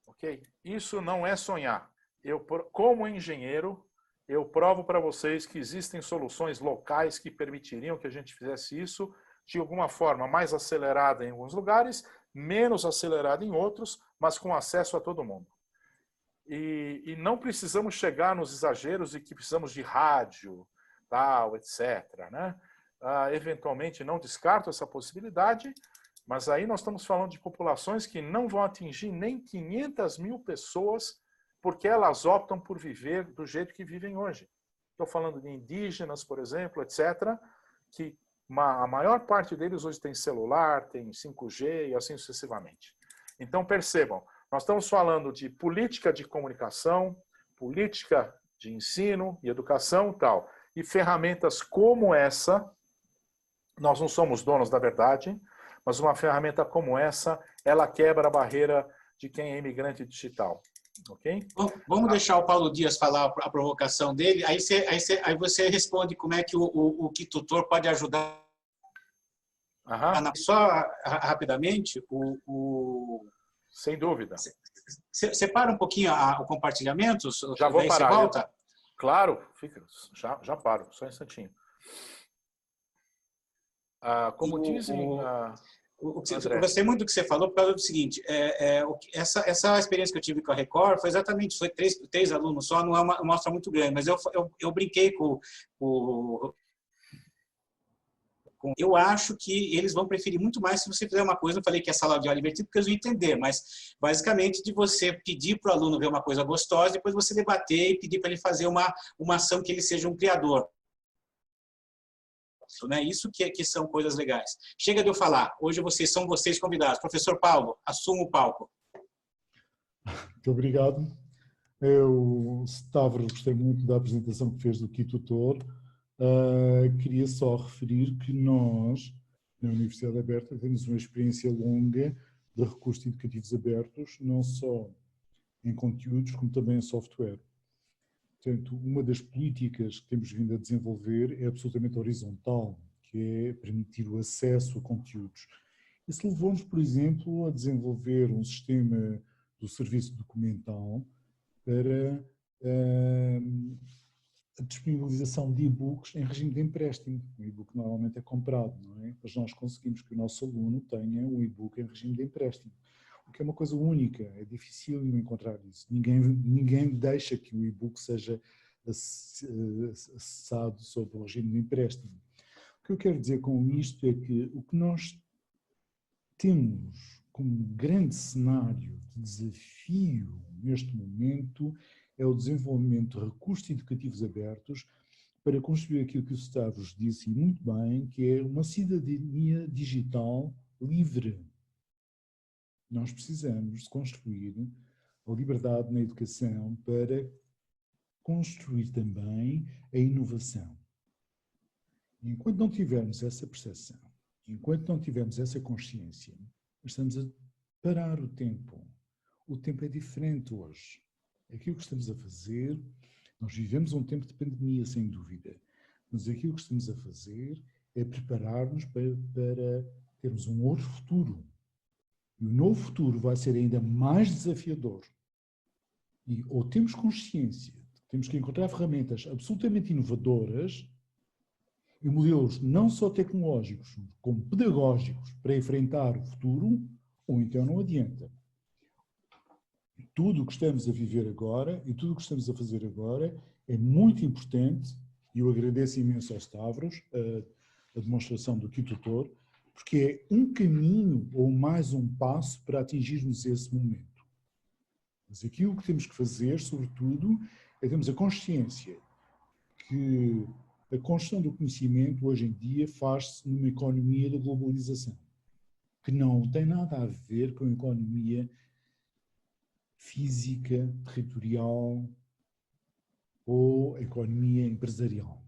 Ok? Isso não é sonhar. Eu, como engenheiro, eu provo para vocês que existem soluções locais que permitiriam que a gente fizesse isso de alguma forma mais acelerada em alguns lugares, menos acelerada em outros, mas com acesso a todo mundo. E não precisamos chegar nos exageros de que precisamos de rádio, tal, etc. Né? Eventualmente, não descarto essa possibilidade, mas aí nós estamos falando de populações que não vão atingir nem 500 mil pessoas, porque elas optam por viver do jeito que vivem hoje. Estou falando de indígenas, por exemplo, etc., que a maior parte deles hoje tem celular, tem 5G e assim sucessivamente. Então, percebam, nós estamos falando de política de comunicação, política de ensino e educação e tal. E ferramentas como essa, nós não somos donos da verdade, mas uma ferramenta como essa, ela quebra a barreira de quem é imigrante digital. Ok? Bom, vamos deixar o Paulo Dias falar a provocação dele, aí você responde como é que o Kitutor pode ajudar. Só rapidamente, Sem dúvida. Separa um pouquinho o compartilhamento. Já vou parar. Você volta? Claro, fica. Já paro, só um instantinho. Como dizem... Eu gostei muito do que você falou por causa do seguinte, essa experiência que eu tive com a Record foi exatamente, foi três alunos só, não é uma amostra muito grande, mas eu brinquei eu acho que eles vão preferir muito mais se você fizer uma coisa, eu falei que é sala de aula divertida, porque eles vão entender, mas basicamente de você pedir para o aluno ver uma coisa gostosa, depois você debater e pedir para ele fazer uma ação que ele seja um criador. Né? Isso que são coisas legais. Chega de eu falar. Hoje são vocês convidados. Professor Paulo, assuma o palco. Muito obrigado. Eu, Stavros, gostei muito da apresentação que fez do Kitutor. Queria só referir que nós, na Universidade Aberta, temos uma experiência longa de recursos educativos abertos, não só em conteúdos, como também em software. Portanto, uma das políticas que temos vindo a desenvolver é absolutamente horizontal, que é permitir o acesso a conteúdos. Isso levou-nos, por exemplo, a desenvolver um sistema do serviço documental para a disponibilização de e-books em regime de empréstimo. O e-book normalmente é comprado, não é? Mas nós conseguimos que o nosso aluno tenha um e-book em regime de empréstimo. O que é uma coisa única, é difícil encontrar isso. Ninguém deixa que o e-book seja acessado sob o regime de empréstimo. O que eu quero dizer com isto é que o que nós temos como grande cenário de desafio neste momento é o desenvolvimento de recursos educativos abertos para construir aquilo que o Stavros disse, e muito bem, que é uma cidadania digital livre. Nós precisamos de construir a liberdade na educação para construir também a inovação. Enquanto não tivermos essa percepção, enquanto não tivermos essa consciência, estamos a parar o tempo. O tempo é diferente hoje. Aquilo que estamos a fazer, nós vivemos um tempo de pandemia, sem dúvida, mas aquilo que estamos a fazer é preparar-nos para termos um outro futuro. E o novo futuro vai ser ainda mais desafiador. E ou temos consciência de que temos que encontrar ferramentas absolutamente inovadoras e modelos não só tecnológicos, como pedagógicos para enfrentar o futuro, ou então não adianta. Tudo o que estamos a viver agora e tudo o que estamos a fazer agora é muito importante, e eu agradeço imenso ao Stavros a demonstração do Kitutor, porque é um caminho ou mais um passo para atingirmos esse momento. Mas aquilo que temos que fazer, sobretudo, é termos a consciência que a construção do conhecimento, hoje em dia, faz-se numa economia da globalização, que não tem nada a ver com a economia física, territorial ou a economia empresarial.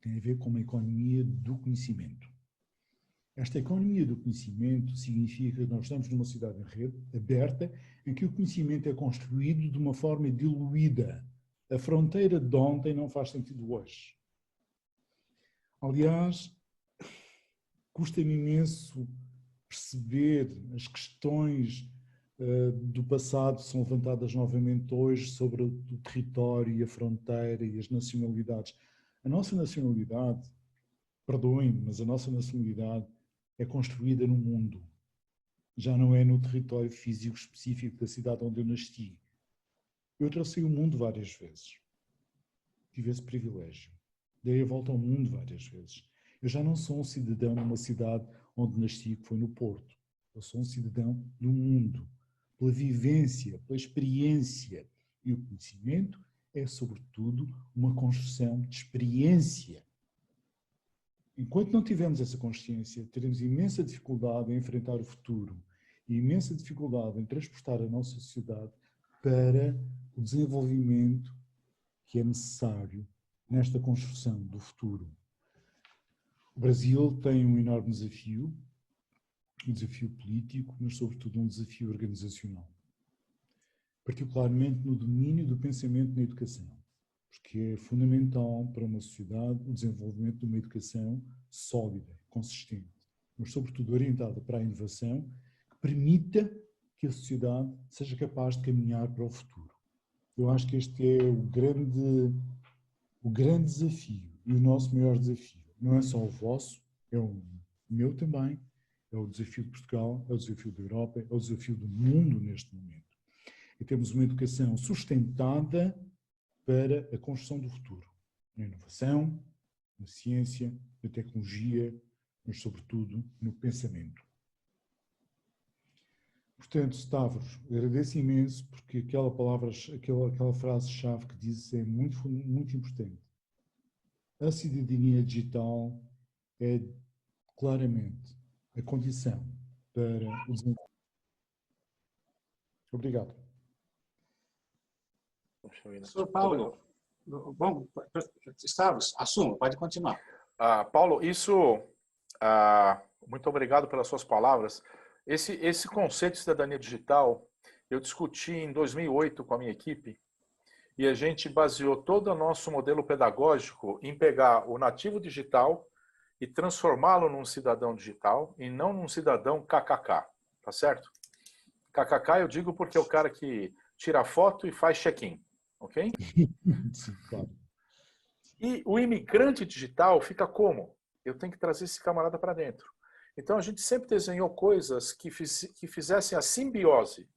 Tem a ver com uma economia do conhecimento. Esta economia do conhecimento significa que nós estamos numa sociedade em rede aberta, em que o conhecimento é construído de uma forma diluída. A fronteira de ontem não faz sentido hoje. Aliás, custa-me imenso perceber as questões do passado são levantadas novamente hoje sobre o território e a fronteira e as nacionalidades. A nossa nacionalidade, perdoem-me, mas a nossa nacionalidade é construída no mundo. já não é no território físico específico da cidade onde eu nasci. Eu tracei o mundo várias vezes. Tive esse privilégio. Dei a volta ao mundo várias vezes. Eu já não sou um cidadão numa cidade onde nasci, que foi no Porto. Eu sou um cidadão do mundo. Pela vivência, pela experiência. E o conhecimento é, sobretudo, uma construção de experiência. Enquanto não tivermos essa consciência, teremos imensa dificuldade em enfrentar o futuro e imensa dificuldade em transportar a nossa sociedade para o desenvolvimento que é necessário nesta construção do futuro. O Brasil tem um enorme desafio, um desafio político, mas sobretudo um desafio organizacional, particularmente no domínio do pensamento na educação, porque é fundamental para uma sociedade o desenvolvimento de uma educação sólida, consistente, mas sobretudo orientada para a inovação, que permita que a sociedade seja capaz de caminhar para o futuro. Eu acho que este é o grande desafio e o nosso maior desafio. Não é só o vosso, é o meu também, é o desafio de Portugal, é o desafio da Europa, é o desafio do mundo neste momento. E temos uma educação sustentada para a construção do futuro, na inovação, na ciência, na tecnologia, mas sobretudo no pensamento. Portanto, Stavros, agradeço imenso porque aquela frase-chave que dizes é muito, muito importante. A cidadania digital é claramente a condição para o desenvolvimento. Obrigado. Professor Paulo, bom, Stavros, assuma, pode continuar. Paulo, muito obrigado pelas suas palavras. Esse conceito de cidadania digital, eu discuti em 2008 com a minha equipe e a gente baseou todo o nosso modelo pedagógico em pegar o nativo digital e transformá-lo num cidadão digital e não num cidadão KKK, tá certo? KKK eu digo porque é o cara que tira foto e faz check-in, ok? Sim, claro. E o imigrante digital fica como? Eu tenho que trazer esse camarada para dentro. Então a gente sempre desenhou coisas que fizessem a simbiose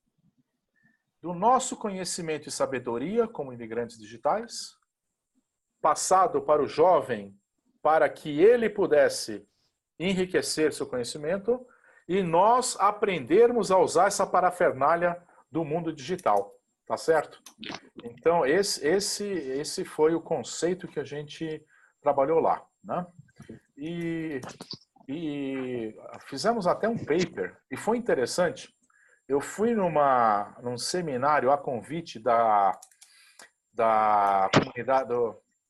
do nosso conhecimento e sabedoria como imigrantes digitais, passado para o jovem, para que ele pudesse enriquecer seu conhecimento, e nós aprendermos a usar essa parafernália do mundo digital, tá certo? Então esse foi o conceito que a gente trabalhou lá, né? E fizemos até um paper, e foi interessante. Eu fui num seminário a convite da comunidade,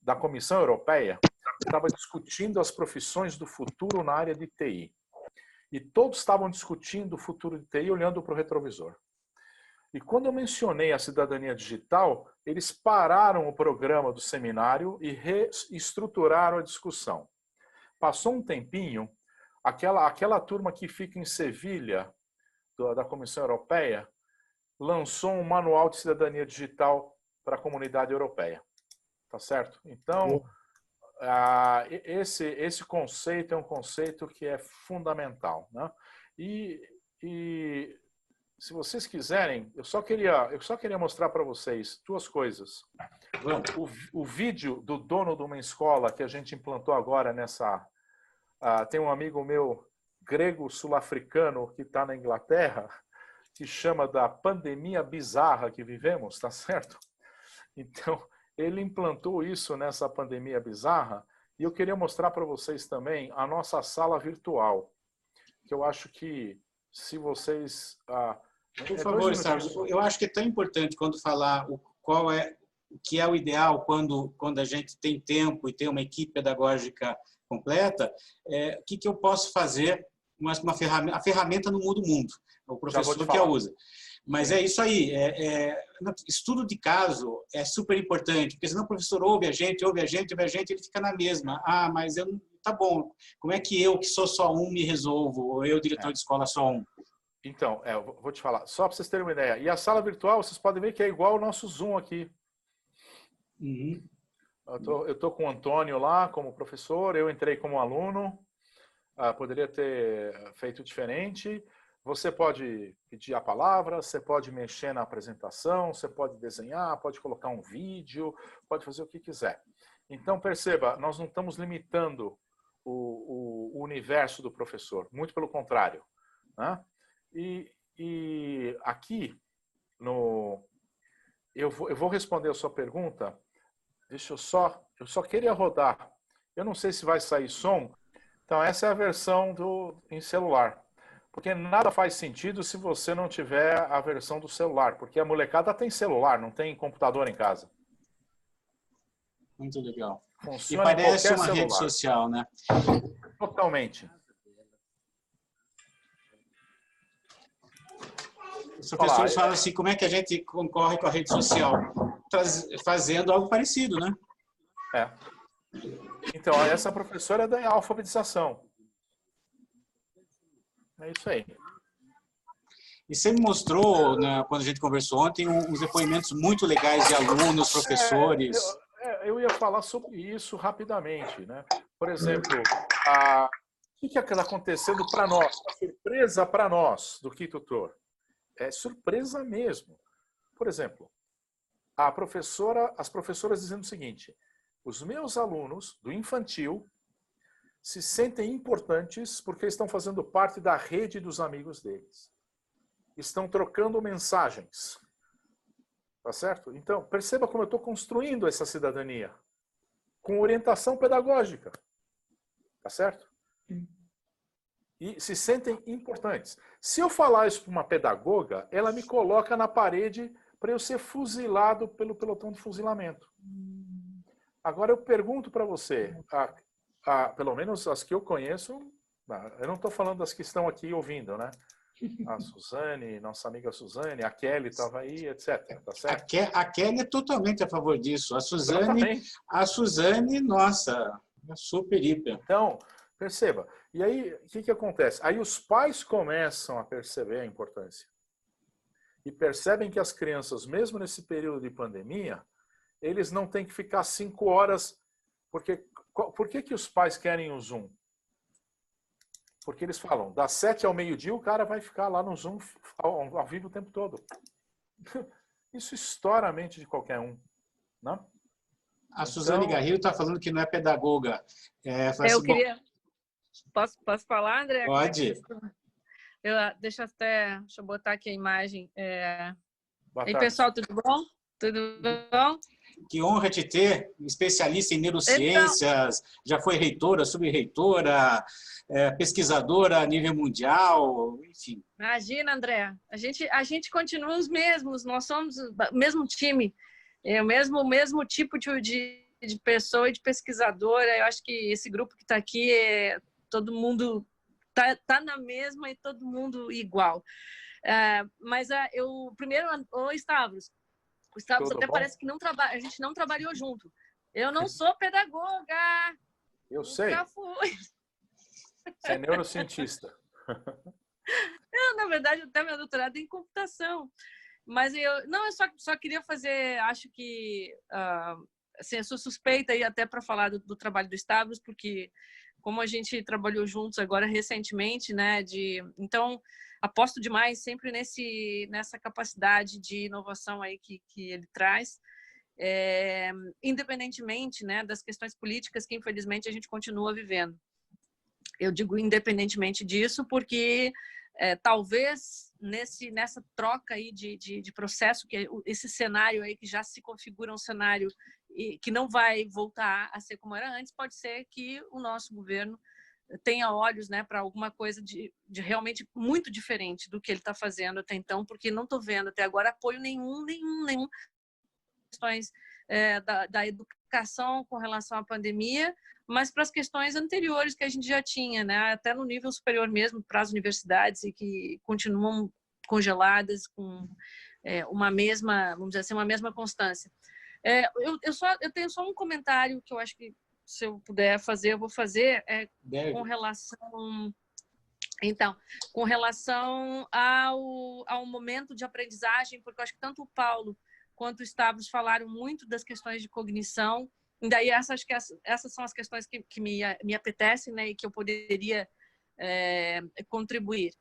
da Comissão Europeia, que estava discutindo as profissões do futuro na área de TI. E todos estavam discutindo o futuro de TI olhando para o retrovisor. E quando eu mencionei a cidadania digital, eles pararam o programa do seminário e reestruturaram a discussão. Passou um tempinho, aquela turma que fica em Sevilha, da Comissão Europeia, lançou um manual de cidadania digital para a comunidade europeia. Tá certo? Então, esse conceito é um conceito que é fundamental, né? E se vocês quiserem, eu só queria mostrar para vocês duas coisas. O vídeo do dono de uma escola que a gente implantou agora tem um amigo meu grego sul-africano que está na Inglaterra, que chama da pandemia bizarra que vivemos, tá certo? Então, ele implantou isso nessa pandemia bizarra, e eu queria mostrar para vocês também a nossa sala virtual, que eu acho que se vocês... Por favor, Stavros, eu acho que é tão importante quando falar o que é o ideal quando a gente tem tempo e tem uma equipe pedagógica completa, o que eu posso fazer, a ferramenta não muda o mundo, o professor que a usa. Mas é isso aí, estudo de caso é super importante, porque senão o professor ouve a gente, ele fica na mesma. Mas tá bom, como é que eu, que sou só um, me resolvo? Ou eu, diretor de escola, só um? Então, eu vou te falar, só para vocês terem uma ideia. E a sala virtual, vocês podem ver que é igual ao nosso Zoom aqui. Uhum. Eu tô com o Antônio lá como professor, eu entrei como aluno, poderia ter feito diferente. Você pode pedir a palavra, você pode mexer na apresentação, você pode desenhar, pode colocar um vídeo, pode fazer o que quiser. Então, perceba, nós não estamos limitando o universo do professor, muito pelo contrário, né? E aqui, eu vou responder a sua pergunta. Deixa eu só queria rodar. Eu não sei se vai sair som. Então, essa é a versão em celular. Porque nada faz sentido se você não tiver a versão do celular. Porque a molecada tem celular, não tem computador em casa. Muito legal. Funciona e parece em qualquer uma celular. rede social, né? Totalmente. Os professores falam assim, como é que a gente concorre com a rede social? Fazendo algo parecido, né? É. Então, essa professora é da alfabetização. É isso aí. E você me mostrou, né, quando a gente conversou ontem, uns depoimentos muito legais de alunos, professores. Eu ia falar sobre isso rapidamente, né? Por exemplo, o que está acontecendo para nós? A surpresa para nós do Key Tutor. É surpresa mesmo. Por exemplo, as professoras dizendo o seguinte: os meus alunos do infantil se sentem importantes porque estão fazendo parte da rede dos amigos deles. Estão trocando mensagens. Tá certo? Então, perceba como eu estou construindo essa cidadania. Com orientação pedagógica. Tá certo? E se sentem importantes. Se eu falar isso para uma pedagoga, ela me coloca na parede para eu ser fuzilado pelo pelotão de fuzilamento. Agora eu pergunto para você, pelo menos as que eu conheço, eu não estou falando das que estão aqui ouvindo, né? A Suzane, nossa amiga Suzane, a Kelly estava aí, etc. Tá certo? A Kelly é totalmente a favor disso. A Suzane, nossa, é super hiper. Então, perceba. E aí, o que acontece? Aí os pais começam a perceber a importância. E percebem que as crianças, mesmo nesse período de pandemia, eles não têm que ficar 5 horas. Por que os pais querem o Zoom? Porque eles falam, das 7 ao meio-dia, o cara vai ficar lá no Zoom ao vivo o tempo todo. Isso estoura a mente de qualquer um. Não? A Suzane Garrido está falando que não é pedagoga. Eu queria... Posso falar, André? Pode. Deixa eu botar aqui a imagem. E pessoal, tudo bom? Tudo bom? Que honra te ter, especialista em neurociências, já foi reitora, sub-reitora, pesquisadora a nível mundial, enfim. Imagina, André, a gente continua os mesmos, nós somos o mesmo time, o mesmo tipo de pessoa e de pesquisadora. Eu acho que esse grupo que está aqui, todo mundo tá na mesma e todo mundo igual. Mas primeiro, Stavros, o Stavros Tudo até bom? Parece que a gente não trabalhou junto. Eu não sou pedagoga. Eu sei. Fui. Você é neurocientista. Na verdade, até meu doutorado é em computação. Mas eu só queria fazer, acho que assim, eu sou suspeita aí até para falar do trabalho do Stavros, porque como a gente trabalhou juntos agora recentemente, né, então aposto demais sempre nessa capacidade de inovação aí que ele traz, independentemente, né, das questões políticas que infelizmente a gente continua vivendo. Eu digo independentemente disso porque talvez nessa troca aí de processo, que esse cenário aí que já se configura um cenário que não vai voltar a ser como era antes, pode ser que o nosso governo tenha olhos, né, para alguma coisa de realmente muito diferente do que ele está fazendo até então, porque não estou vendo até agora apoio nenhum questões da educação com relação à pandemia, mas para as questões anteriores que a gente já tinha, né, até no nível superior mesmo, para as universidades, e que continuam congeladas com uma mesma, vamos dizer assim, uma mesma constância. Eu tenho só um comentário que eu acho que, se eu puder fazer, eu vou fazer, com relação... Então, com relação ao momento de aprendizagem, porque eu acho que tanto o Paulo quanto o Stavros falaram muito das questões de cognição, e daí acho que essas são as questões que me apetecem, né, e que eu poderia contribuir.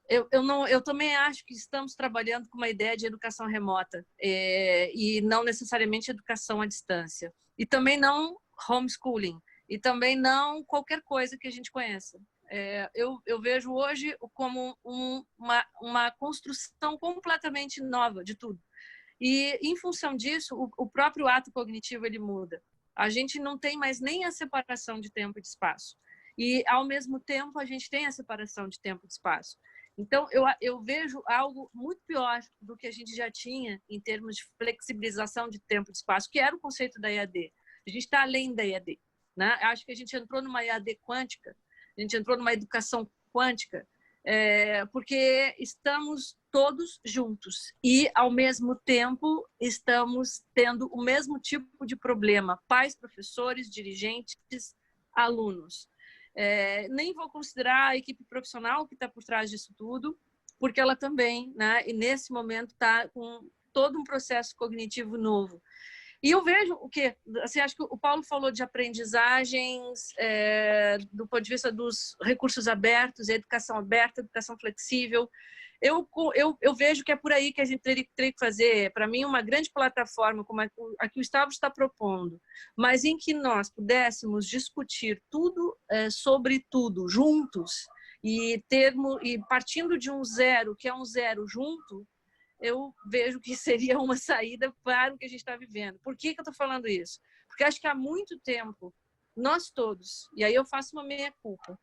eu também acho que estamos trabalhando com uma ideia de educação remota e não necessariamente educação à distância. E também não homeschooling. E também não qualquer coisa que a gente conheça. Eu vejo hoje como uma construção completamente nova de tudo. E, em função disso, o próprio ato cognitivo ele muda. A gente não tem mais nem a separação de tempo e de espaço. E, ao mesmo tempo, a gente tem a separação de tempo e de espaço. Então, eu vejo algo muito pior do que a gente já tinha em termos de flexibilização de tempo e de espaço, que era o conceito da EAD. A gente está além da EAD. Né? Acho que a gente entrou numa EAD quântica, a gente entrou numa educação quântica, porque estamos todos juntos e, ao mesmo tempo, estamos tendo o mesmo tipo de problema. Pais, professores, dirigentes, alunos. Nem vou considerar a equipe profissional que está por trás disso tudo, porque ela também, né, e nesse momento, está com todo um processo cognitivo novo. E eu vejo o quê? Assim, acho que o Paulo falou de aprendizagens do ponto de vista dos recursos abertos, educação aberta, educação flexível. Eu vejo que é por aí que a gente teria que fazer, para mim, uma grande plataforma como a que o Estado está propondo, mas em que nós pudéssemos discutir tudo sobre tudo, juntos, e partindo de um zero, que é um zero junto, eu vejo que seria uma saída para o que a gente está vivendo. Por que eu estou falando isso? Porque acho que há muito tempo, nós todos, e aí eu faço uma meia-culpa,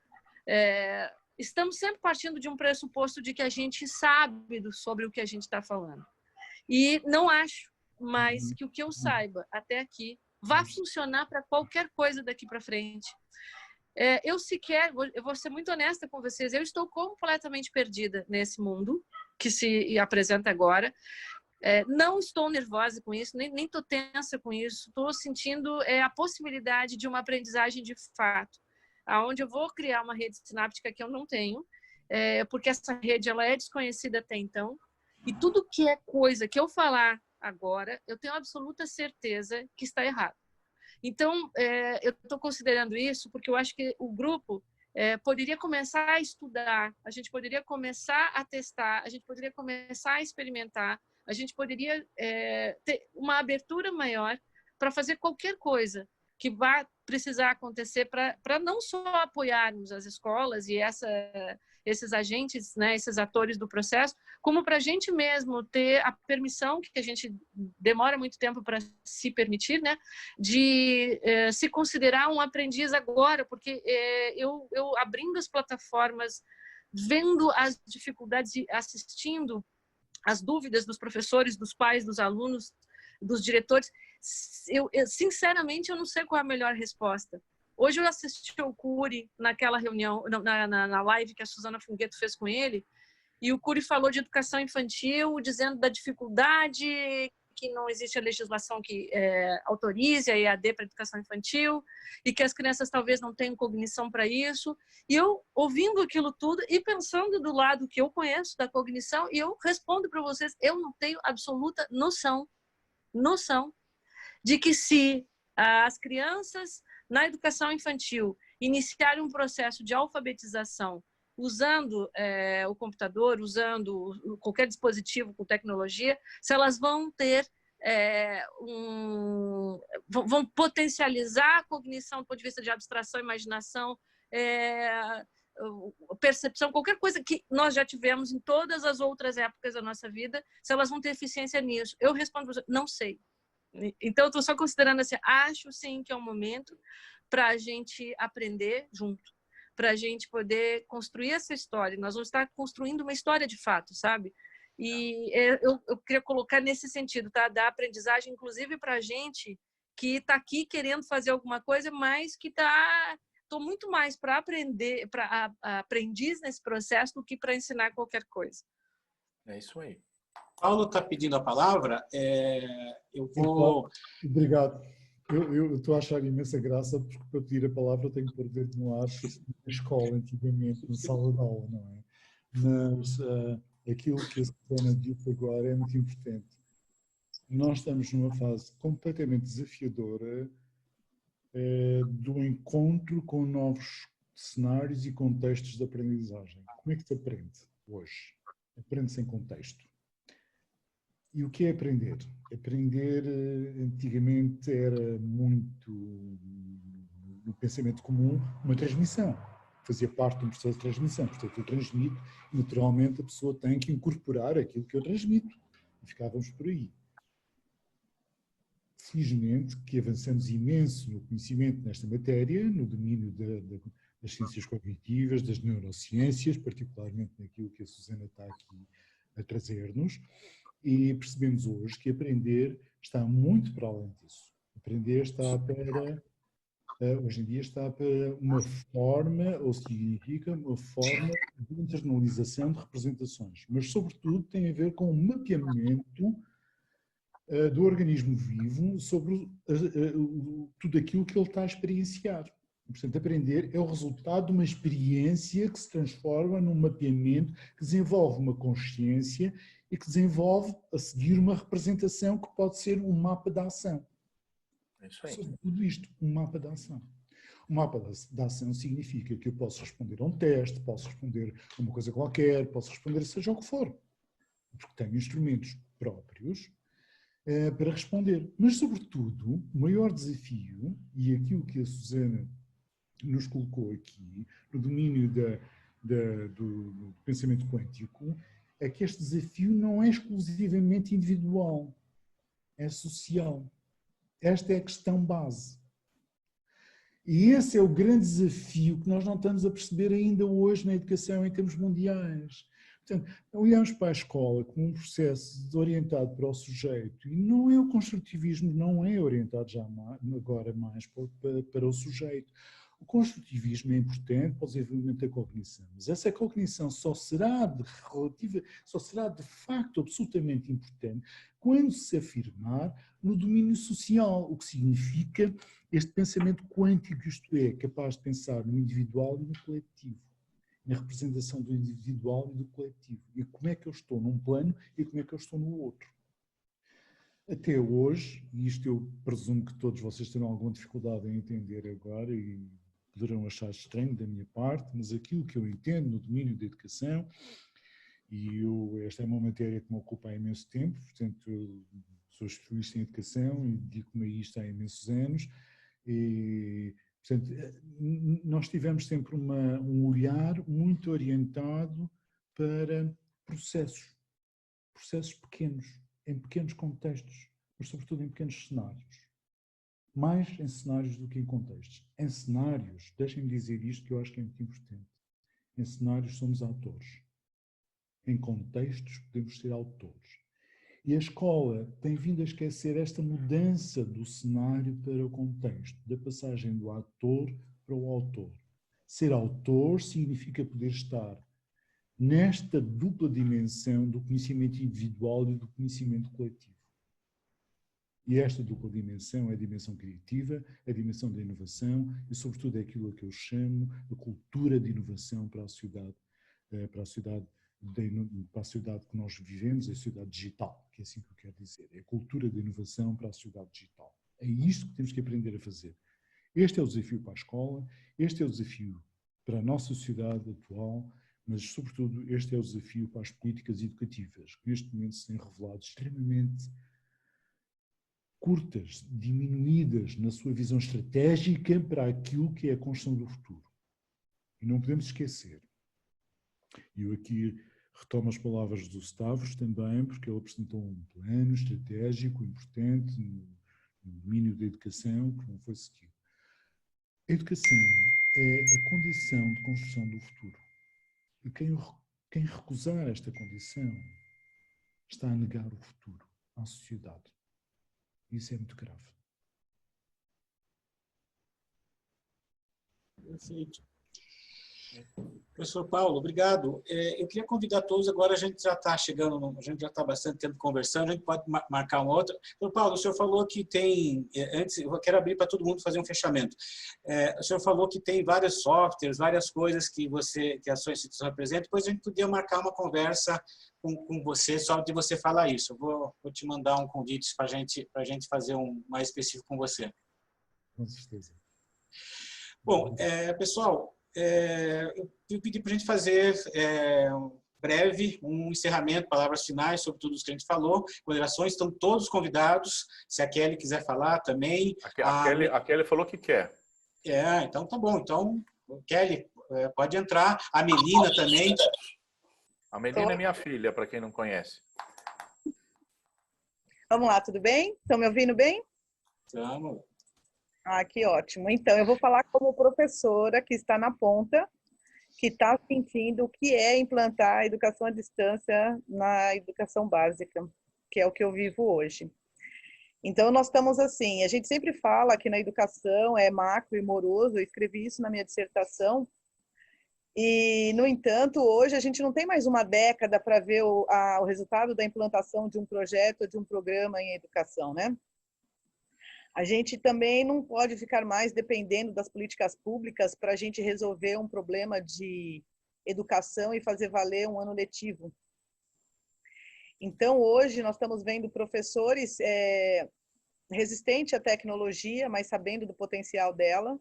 estamos sempre partindo de um pressuposto de que a gente sabe sobre o que a gente está falando. E não acho mais que o que eu saiba até aqui vá funcionar para qualquer coisa daqui para frente. Eu vou ser muito honesta com vocês, eu estou completamente perdida nesse mundo que se apresenta agora. Não estou nervosa com isso, nem estou tensa com isso, estou sentindo a possibilidade de uma aprendizagem de fato, onde eu vou criar uma rede sináptica que eu não tenho, porque essa rede ela é desconhecida até então, e tudo que é coisa que eu falar agora, eu tenho absoluta certeza que está errado. Então, eu estou considerando isso porque eu acho que o grupo poderia começar a estudar, a gente poderia começar a testar, a gente poderia começar a experimentar, a gente poderia ter uma abertura maior para fazer qualquer coisa que vá precisar acontecer para não só apoiarmos as escolas e esses agentes, né, esses atores do processo, como para a gente mesmo ter a permissão, que a gente demora muito tempo para se permitir, né, de se considerar um aprendiz agora, porque eu abrindo as plataformas, vendo as dificuldades e assistindo as dúvidas dos professores, dos pais, dos alunos, dos diretores, sinceramente, eu não sei qual é a melhor resposta. Hoje eu assisti ao Cury naquela reunião, na live que a Suzana Fungueto fez com ele, e o Cury falou de educação infantil, dizendo da dificuldade, que não existe a legislação que autorize a EAD para educação infantil, e que as crianças talvez não tenham cognição para isso. E eu, ouvindo aquilo tudo e pensando do lado que eu conheço da cognição, e eu respondo para vocês, eu não tenho absoluta noção de que se as crianças na educação infantil iniciarem um processo de alfabetização usando o computador, usando qualquer dispositivo com tecnologia, se elas vão ter vão potencializar a cognição do ponto de vista de abstração, imaginação, percepção, qualquer coisa que nós já tivemos em todas as outras épocas da nossa vida, se elas vão ter eficiência nisso. Eu respondo para você, não sei. Então, eu estou só considerando assim, acho sim que é um momento para a gente aprender junto, para a gente poder construir essa história. Nós vamos estar construindo uma história de fato, sabe? E eu queria colocar nesse sentido, tá? Da aprendizagem, inclusive para a gente que está aqui querendo fazer alguma coisa, mas que estou muito mais para aprender, para aprendiz nesse processo do que para ensinar qualquer coisa. É isso aí. Paulo está pedindo a palavra. Eu vou... Obrigado. Eu estou a achar imensa graça, porque para pedir a palavra eu tenho que pôr o dedo no ar, porque na escola, antigamente, na sala de aula, não é? Mas aquilo que a Susana disse agora é muito importante. Nós estamos numa fase completamente desafiadora do encontro com novos cenários e contextos de aprendizagem. Como é que se aprende? hoje. Aprende-se em contexto. E o que é aprender? Aprender, antigamente, era muito, no pensamento comum, uma transmissão. Fazia parte de um processo de transmissão. Portanto, eu transmito e, naturalmente, a pessoa tem que incorporar aquilo que eu transmito. E ficávamos por aí. Felizmente que avançamos imenso no conhecimento nesta matéria, no domínio das ciências cognitivas, das neurociências, particularmente naquilo que a Susana está aqui a trazer-nos, e percebemos hoje que aprender está muito para além disso. Aprender está hoje em dia está para uma forma, ou significa uma forma de internalização de representações, mas sobretudo tem a ver com o mapeamento do organismo vivo sobre tudo aquilo que ele está a experienciar. Portanto, aprender é o resultado de uma experiência que se transforma num mapeamento, que desenvolve uma consciência e que desenvolve, a seguir, uma representação que pode ser um mapa da ação. É isso aí. Sobre tudo isto, um mapa da ação. Um mapa da ação significa que eu posso responder a um teste, posso responder a uma coisa qualquer, posso responder a seja o que for, porque tenho instrumentos próprios para responder. Mas, sobretudo, o maior desafio, e aquilo que a Susana nos colocou aqui, no domínio do pensamento quântico, é que este desafio não é exclusivamente individual, é social. Esta é a questão base. E esse é o grande desafio que nós não estamos a perceber ainda hoje na educação em termos mundiais. Portanto, olhamos para a escola como um processo orientado para o sujeito, e não é o construtivismo, não é orientado já agora mais para o sujeito. O construtivismo é importante para o desenvolvimento da cognição, mas essa cognição só será de facto absolutamente importante quando se afirmar no domínio social, o que significa este pensamento quântico, isto é, capaz de pensar no individual e no coletivo, na representação do individual e do coletivo, e como é que eu estou num plano e como é que eu estou no outro. Até hoje, e isto eu presumo que todos vocês terão alguma dificuldade em entender agora e poderão achar estranho da minha parte, mas aquilo que eu entendo no domínio da educação, e esta é uma matéria que me ocupa há imenso tempo, portanto eu sou especialista em educação e dedico-me a isto há imensos anos, e portanto nós tivemos sempre um olhar muito orientado para processos pequenos, em pequenos contextos, mas sobretudo em pequenos cenários. Mais em cenários do que em contextos. Em cenários, deixem-me dizer isto que eu acho que é muito importante, em cenários somos atores. Em contextos podemos ser autores. E a escola tem vindo a esquecer esta mudança do cenário para o contexto, da passagem do ator para o autor. Ser autor significa poder estar nesta dupla dimensão do conhecimento individual e do conhecimento coletivo. E esta dupla dimensão é a dimensão criativa, a dimensão da inovação e, sobretudo, é aquilo que eu chamo de cultura de inovação para a sociedade que nós vivemos, a sociedade digital, que é assim que eu quero dizer. É a cultura de inovação para a sociedade digital. É isto que temos que aprender a fazer. Este é o desafio para a escola, este é o desafio para a nossa sociedade atual, mas, sobretudo, este é o desafio para as políticas educativas, que neste momento se têm revelado extremamente curtas, diminuídas na sua visão estratégica para aquilo que é a construção do futuro. E não podemos esquecer. E eu aqui retomo as palavras do Stavros também, porque ele apresentou um plano estratégico importante no domínio da educação que não foi seguido. A educação é a condição de construção do futuro. E quem recusar esta condição está a negar o futuro à sociedade. Isso é muito grave. Perfeito. Professor Paulo, obrigado. Eu queria convidar todos, agora a gente já está chegando, a gente já está bastante tempo conversando, a gente pode marcar uma outra. Professor Paulo, o senhor falou que tem, antes, eu quero abrir para todo mundo fazer um fechamento. O senhor falou que tem vários softwares, várias coisas que a sua instituição apresenta, depois a gente podia marcar uma conversa com você, só de você falar isso. Eu vou te mandar um convite para a gente fazer um mais específico com você. Com certeza. Bom, pessoal, eu pedi para a gente fazer breve, um encerramento, palavras finais sobre tudo isso que a gente falou, considerações, estão todos convidados, se a Kelly quiser falar também. A Kelly falou que quer. Então tá bom. Então, Kelly, pode entrar. A Melina também. A Melina é minha filha, para quem não conhece. Vamos lá, tudo bem? Estão me ouvindo bem? Vamos. Que ótimo. Então, eu vou falar como professora que está na ponta, que está sentindo o que é implantar a educação à distância na educação básica, que é o que eu vivo hoje. Então, nós estamos assim, a gente sempre fala que na educação é macro e moroso, eu escrevi isso na minha dissertação, e, no entanto, hoje a gente não tem mais uma década para ver o resultado da implantação de um projeto, de um programa em educação, né? A gente também não pode ficar mais dependendo das políticas públicas para a gente resolver um problema de educação e fazer valer um ano letivo. Então, hoje, nós estamos vendo professores resistentes à tecnologia, mas sabendo do potencial dela.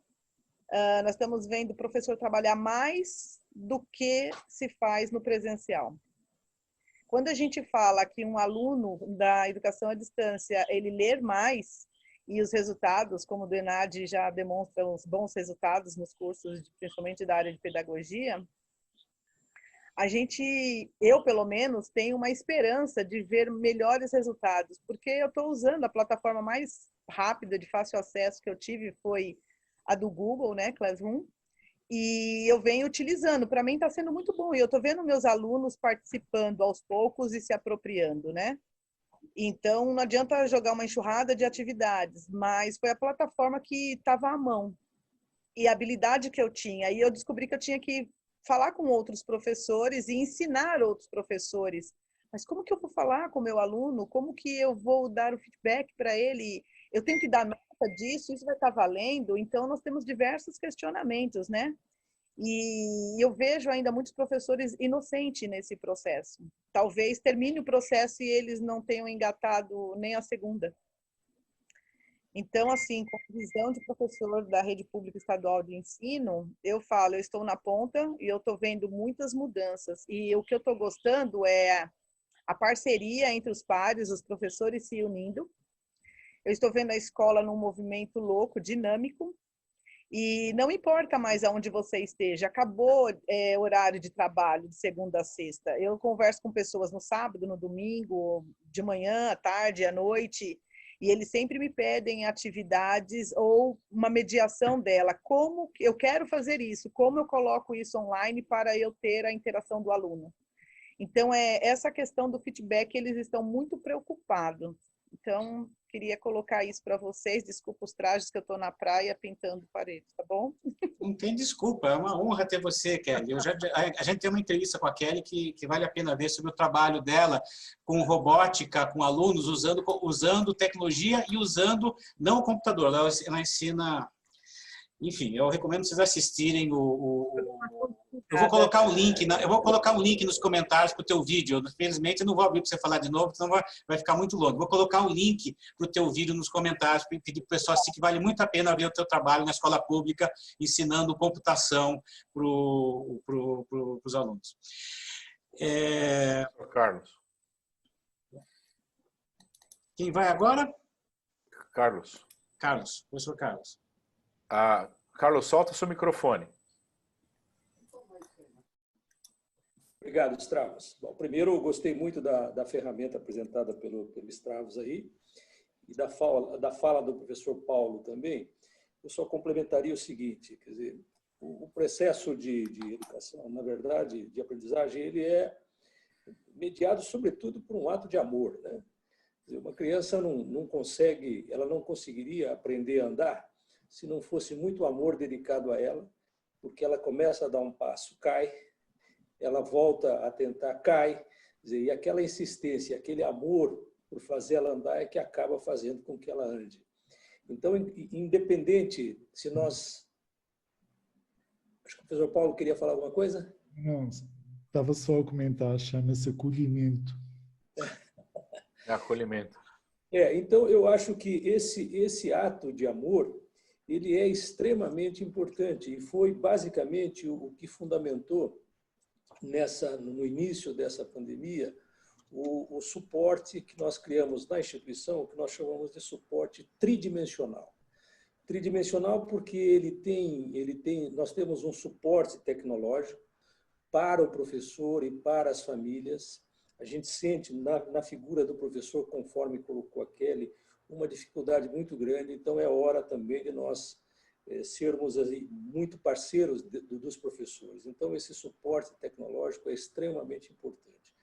Nós estamos vendo o professor trabalhar mais do que se faz no presencial. Quando a gente fala que um aluno da educação à distância, ele ler mais, e os resultados, como o do ENAD já demonstram os bons resultados nos cursos, principalmente da área de pedagogia, eu pelo menos, tenho uma esperança de ver melhores resultados, porque eu estou usando a plataforma mais rápida, de fácil acesso que eu tive, foi a do Google, né, Classroom, e eu venho utilizando. Para mim está sendo muito bom, e eu estou vendo meus alunos participando aos poucos e se apropriando, né? Então, não adianta jogar uma enxurrada de atividades, mas foi a plataforma que estava à mão e a habilidade que eu tinha. E eu descobri que eu tinha que falar com outros professores e ensinar outros professores. Mas como que eu vou falar com o meu aluno? Como que eu vou dar o feedback para ele? Eu tenho que dar nota disso? Isso vai estar valendo? Então, nós temos diversos questionamentos, né? E eu vejo ainda muitos professores inocentes nesse processo. Talvez termine o processo e eles não tenham engatado nem a segunda. Então, assim, com a visão de professor da rede pública estadual de ensino, eu falo, eu estou na ponta e eu estou vendo muitas mudanças. E o que eu estou gostando é a parceria entre os pares, os professores se unindo. Eu estou vendo a escola num movimento louco, dinâmico, e não importa mais aonde você esteja, acabou horário de trabalho de segunda a sexta. Eu converso com pessoas no sábado, no domingo, de manhã, à tarde, à noite, e eles sempre me pedem atividades ou uma mediação dela. Como eu quero fazer isso? Como eu coloco isso online para eu ter a interação do aluno? Então, essa questão do feedback, eles estão muito preocupados. Então, queria colocar isso para vocês. Desculpa os trajes que eu estou na praia pintando paredes, tá bom? Não tem desculpa, é uma honra ter você, Kelly. A gente tem uma entrevista com a Kelly que vale a pena ver sobre o trabalho dela com robótica, com alunos, usando tecnologia e usando não o computador. Ela ensina... Enfim, eu recomendo vocês assistirem eu vou colocar um link nos comentários para o teu vídeo. Infelizmente, eu não vou abrir para você falar de novo, senão vai ficar muito longo. Vou colocar um link para o teu vídeo nos comentários, para pedir para o pessoal assistir, que vale muito a pena ver o teu trabalho na escola pública, ensinando computação para os alunos. Carlos. Quem vai agora? Carlos. Carlos, professor Carlos. Carlos, solta seu microfone. Obrigado, Stravos. Bom, primeiro, eu gostei muito da ferramenta apresentada pelo Stravos aí e da fala do professor Paulo também. Eu só complementaria o seguinte, quer dizer, o processo de educação, na verdade, de aprendizagem, ele é mediado, sobretudo, por um ato de amor, né? Quer dizer, uma criança não conseguiria aprender a andar se não fosse muito amor dedicado a ela, porque ela começa a dar um passo, cai, ela volta a tentar, cai, quer dizer, e aquela insistência, aquele amor por fazer ela andar é que acaba fazendo com que ela ande. Então, independente se nós... Acho que o professor Paulo queria falar alguma coisa? Não, estava só a comentar, chama-se acolhimento. Acolhimento. Então, eu acho que esse ato de amor, ele é extremamente importante e foi basicamente o que fundamentou no início dessa pandemia, o suporte que nós criamos na instituição, que nós chamamos de suporte tridimensional. Tridimensional porque nós temos um suporte tecnológico para o professor e para as famílias. A gente sente na figura do professor, conforme colocou a Kelly, uma dificuldade muito grande, então é hora também de nós sermos muito parceiros dos professores. Então, esse suporte tecnológico é extremamente importante.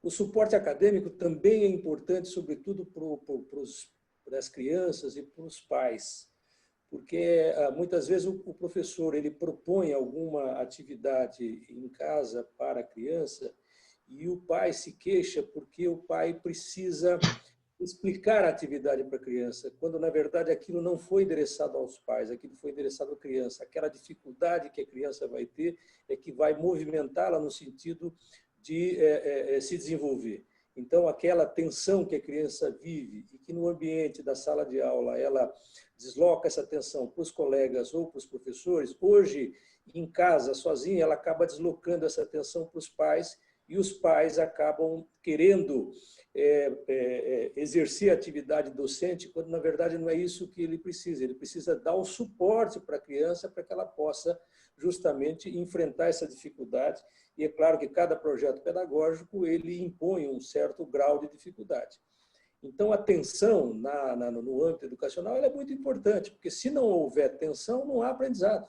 O suporte acadêmico também é importante, sobretudo para as crianças e para os pais, porque muitas vezes o professor ele propõe alguma atividade em casa para a criança e o pai se queixa porque o pai precisa explicar a atividade para a criança, quando, na verdade, aquilo não foi endereçado aos pais, aquilo foi endereçado à criança. Aquela dificuldade que a criança vai ter é que vai movimentá-la no sentido de se desenvolver. Então, aquela tensão que a criança vive e que no ambiente da sala de aula ela desloca essa tensão para os colegas ou para os professores, hoje, em casa, sozinha, ela acaba deslocando essa tensão para os pais e os pais acabam querendo exercer a atividade docente, quando, na verdade, não é isso que ele precisa dar o suporte para a criança para que ela possa justamente enfrentar essa dificuldade. E é claro que cada projeto pedagógico ele impõe um certo grau de dificuldade. Então, a tensão no âmbito educacional ela é muito importante, porque se não houver tensão, não há aprendizado.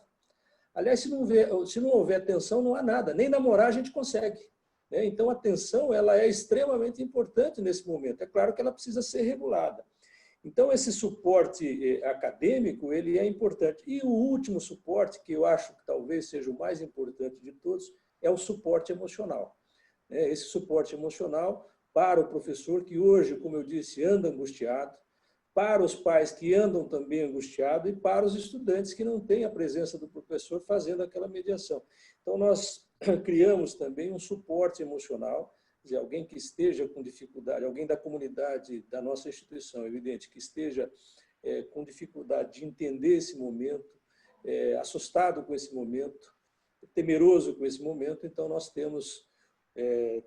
Aliás, se não houver tensão, não há nada. Nem namorar a gente consegue. Então, a tensão ela é extremamente importante nesse momento. É claro que ela precisa ser regulada. Então, esse suporte acadêmico ele é importante. E o último suporte, que eu acho que talvez seja o mais importante de todos, é o suporte emocional. Esse suporte emocional para o professor que hoje, como eu disse, anda angustiado, para os pais que andam também angustiados e para os estudantes que não têm a presença do professor fazendo aquela mediação. Então, nós criamos também um suporte emocional, quer dizer, alguém que esteja com dificuldade, alguém da comunidade da nossa instituição, evidente, que esteja com dificuldade de entender esse momento, assustado com esse momento, temeroso com esse momento, então nós temos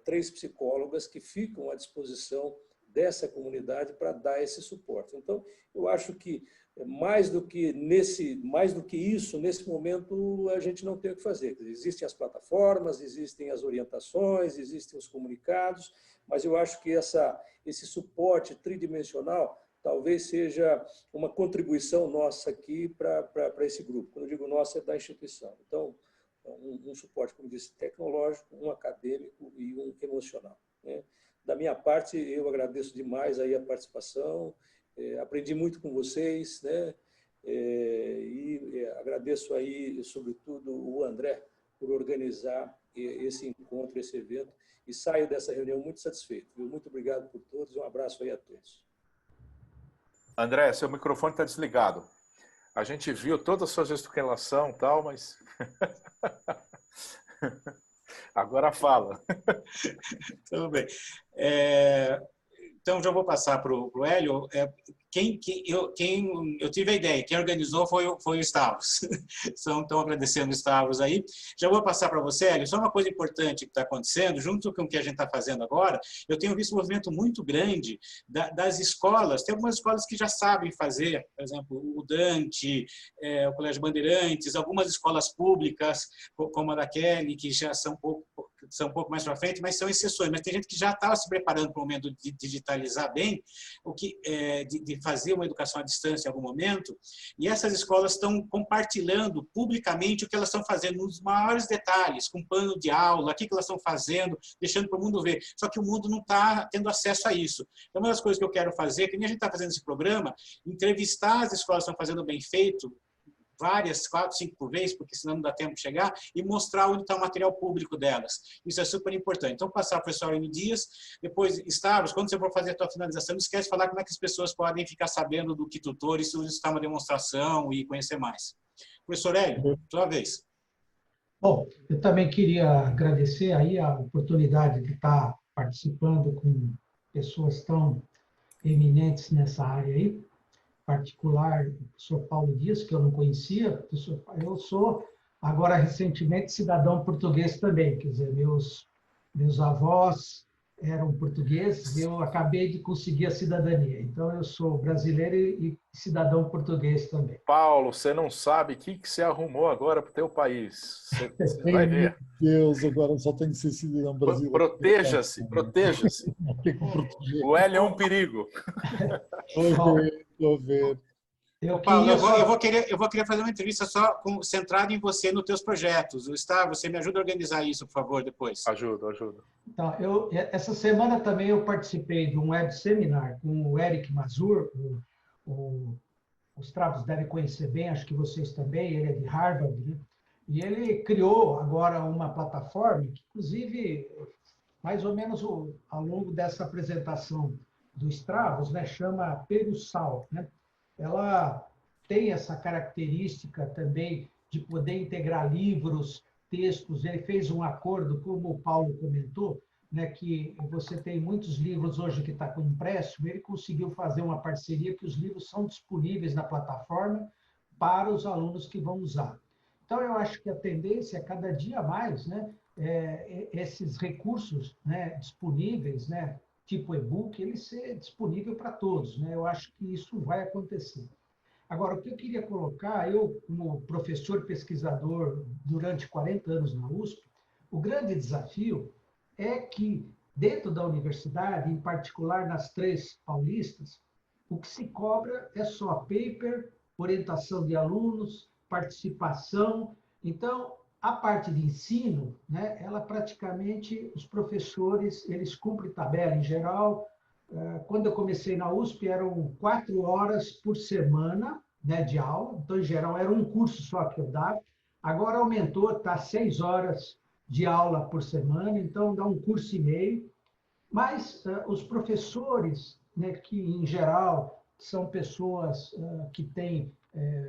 3 psicólogas que ficam à disposição dessa comunidade para dar esse suporte. Então, eu acho que mais do que isso, nesse momento, a gente não tem o que fazer. Existem as plataformas, existem as orientações, existem os comunicados, mas eu acho que esse suporte tridimensional talvez seja uma contribuição nossa aqui para esse grupo. Quando eu digo nossa, é da instituição. Então, um suporte, como disse, tecnológico, um acadêmico e um emocional. Da minha parte, eu agradeço demais aí a participação, aprendi muito com vocês, e agradeço aí, sobretudo, o André por organizar esse encontro, esse evento, e saio dessa reunião muito satisfeito. Muito obrigado por todos, um abraço aí a todos. André, seu microfone está desligado. A gente viu toda a sua gesticulação e tal, mas... Agora fala. Tudo bem. Então, já vou passar para o Hélio. Eu tive a ideia, quem organizou foi o Stavros. Estão agradecendo o Stavros aí. Já vou passar para você, Hélio. Só uma coisa importante que está acontecendo, junto com o que a gente está fazendo agora, eu tenho visto um movimento muito grande das escolas. Tem algumas escolas que já sabem fazer, por exemplo, o Dante, o Colégio Bandeirantes, algumas escolas públicas, como a da Kelly, que já são um pouco mais para frente, mas são exceções. Mas tem gente que já estava se preparando para o momento de digitalizar bem, de fazer uma educação à distância em algum momento, e essas escolas estão compartilhando publicamente o que elas estão fazendo nos maiores detalhes, com plano de aula, o que elas estão fazendo, deixando para o mundo ver. Só que o mundo não está tendo acesso a isso. Então, uma das coisas que eu quero fazer, que nem a gente está fazendo esse programa, entrevistar as escolas que estão fazendo bem feito, várias, 4, 5 por vez, porque senão não dá tempo de chegar, e mostrar onde está o material público delas. Isso é super importante. Então, passar para o professor Aurélio Dias, depois, Stavros, quando você for fazer a tua finalização, não esquece de falar como é que as pessoas podem ficar sabendo do Kitutor, e se está uma demonstração e conhecer mais. Professor Hélio, sua vez. Bom, eu também queria agradecer aí a oportunidade de estar participando com pessoas tão eminentes nessa área aí, em particular o professor Paulo Dias, que eu não conhecia. Eu sou agora, recentemente, cidadão português também. Quer dizer, meus avós eram portugueses, eu acabei de conseguir a cidadania. Então, eu sou brasileiro e cidadão português também. Paulo, você não sabe o que você arrumou agora para o teu país. Você vai ver. Meu Deus, agora só tenho que ser cidadão brasileiro. Proteja-se, proteja-se. O Hélio é um perigo. Vou ver. Paulo, eu vou querer fazer uma entrevista só centrada em você, nos teus projetos. Gustavo, você me ajuda a organizar isso, por favor, depois. Ajuda. Então, essa semana também eu participei de um web seminar com o Eric Mazur, os Travos devem conhecer bem, acho que vocês também, ele é de Harvard, né? E ele criou agora uma plataforma, que inclusive, mais ou menos ao longo dessa apresentação do Stravos, né, chama Perussal, né? Ela tem essa característica também de poder integrar livros, textos. Ele fez um acordo, como o Paulo comentou, né, que você tem muitos livros hoje que está com empréstimo. Ele conseguiu fazer uma parceria que os livros são disponíveis na plataforma para os alunos que vão usar. Então, eu acho que a tendência é cada dia mais, né, esses recursos, né, disponíveis, né, tipo e-book, ele ser disponível para todos, né? Eu acho que isso vai acontecer. Agora, o que eu queria colocar, eu, como professor pesquisador durante 40 anos na USP, o grande desafio é que, dentro da universidade, em particular nas 3 paulistas, o que se cobra é só paper, orientação de alunos, participação. Então, a parte de ensino, né, ela praticamente, os professores, eles cumprem tabela em geral. Quando eu comecei na USP, eram 4 horas por semana, né, de aula. Então, em geral, era um curso só que eu dava. Agora aumentou, está 6 horas de aula por semana, então dá um curso e meio. Mas os professores, né, que, em geral, são pessoas que têm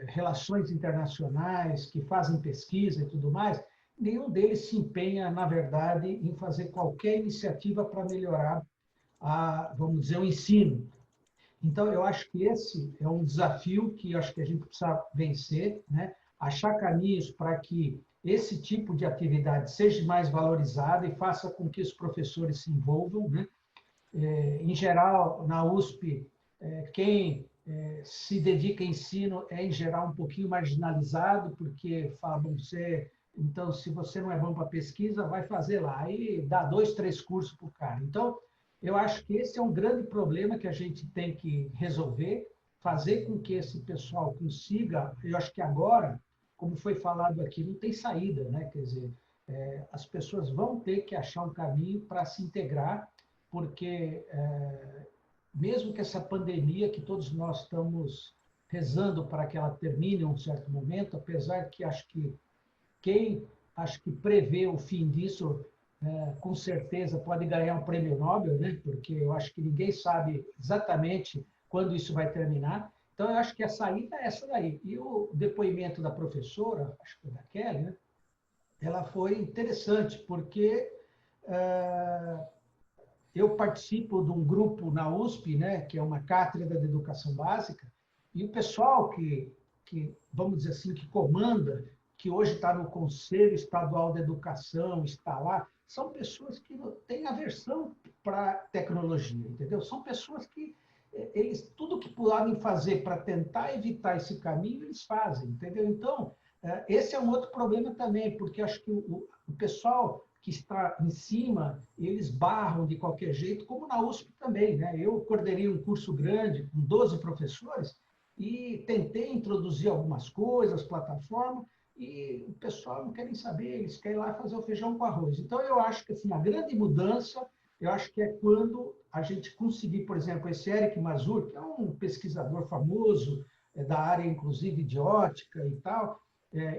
relações internacionais, que fazem pesquisa e tudo mais, nenhum deles se empenha, na verdade, em fazer qualquer iniciativa para melhorar, vamos dizer, o ensino. Então, eu acho que esse é um desafio que acho que a gente precisa vencer, né? Achar caminhos para que esse tipo de atividade seja mais valorizada e faça com que os professores se envolvam, né? Em geral, na USP, quem se dedica a ensino é, em geral, um pouquinho marginalizado, porque falam, então, se você não é bom para pesquisa, vai fazer lá. Aí dá 2, 3 cursos para o cara. Então, eu acho que esse é um grande problema que a gente tem que resolver, fazer com que esse pessoal consiga, eu acho que agora, como foi falado aqui, não tem saída, né? Quer dizer, as pessoas vão ter que achar um caminho para se integrar, porque mesmo que essa pandemia, que todos nós estamos rezando para que ela termine em um certo momento, apesar que acho que quem prevê o fim disso, com certeza pode ganhar um prêmio Nobel, né? Porque eu acho que ninguém sabe exatamente quando isso vai terminar. Então, eu acho que a saída é essa daí. E o depoimento da professora, acho que da Kelly, né? Ela foi interessante, porque eu participo de um grupo na USP, né, que é uma cátedra de educação básica, e o pessoal que vamos dizer assim, que comanda, que hoje está no Conselho Estadual de Educação, está lá, são pessoas que têm aversão para tecnologia, entendeu? São pessoas que eles tudo que podem fazer para tentar evitar esse caminho, eles fazem, entendeu? Então, esse é um outro problema também, porque acho que o pessoal que está em cima, eles barram de qualquer jeito, como na USP também, né? Eu coordenei um curso grande, com 12 professores, e tentei introduzir algumas coisas, plataforma, e o pessoal não quer nem saber, eles querem ir lá fazer o feijão com arroz. Então, eu acho que assim, a grande mudança, eu acho que é quando a gente conseguir, por exemplo, esse Eric Mazur, que é um pesquisador famoso, da área, inclusive, de ótica e tal,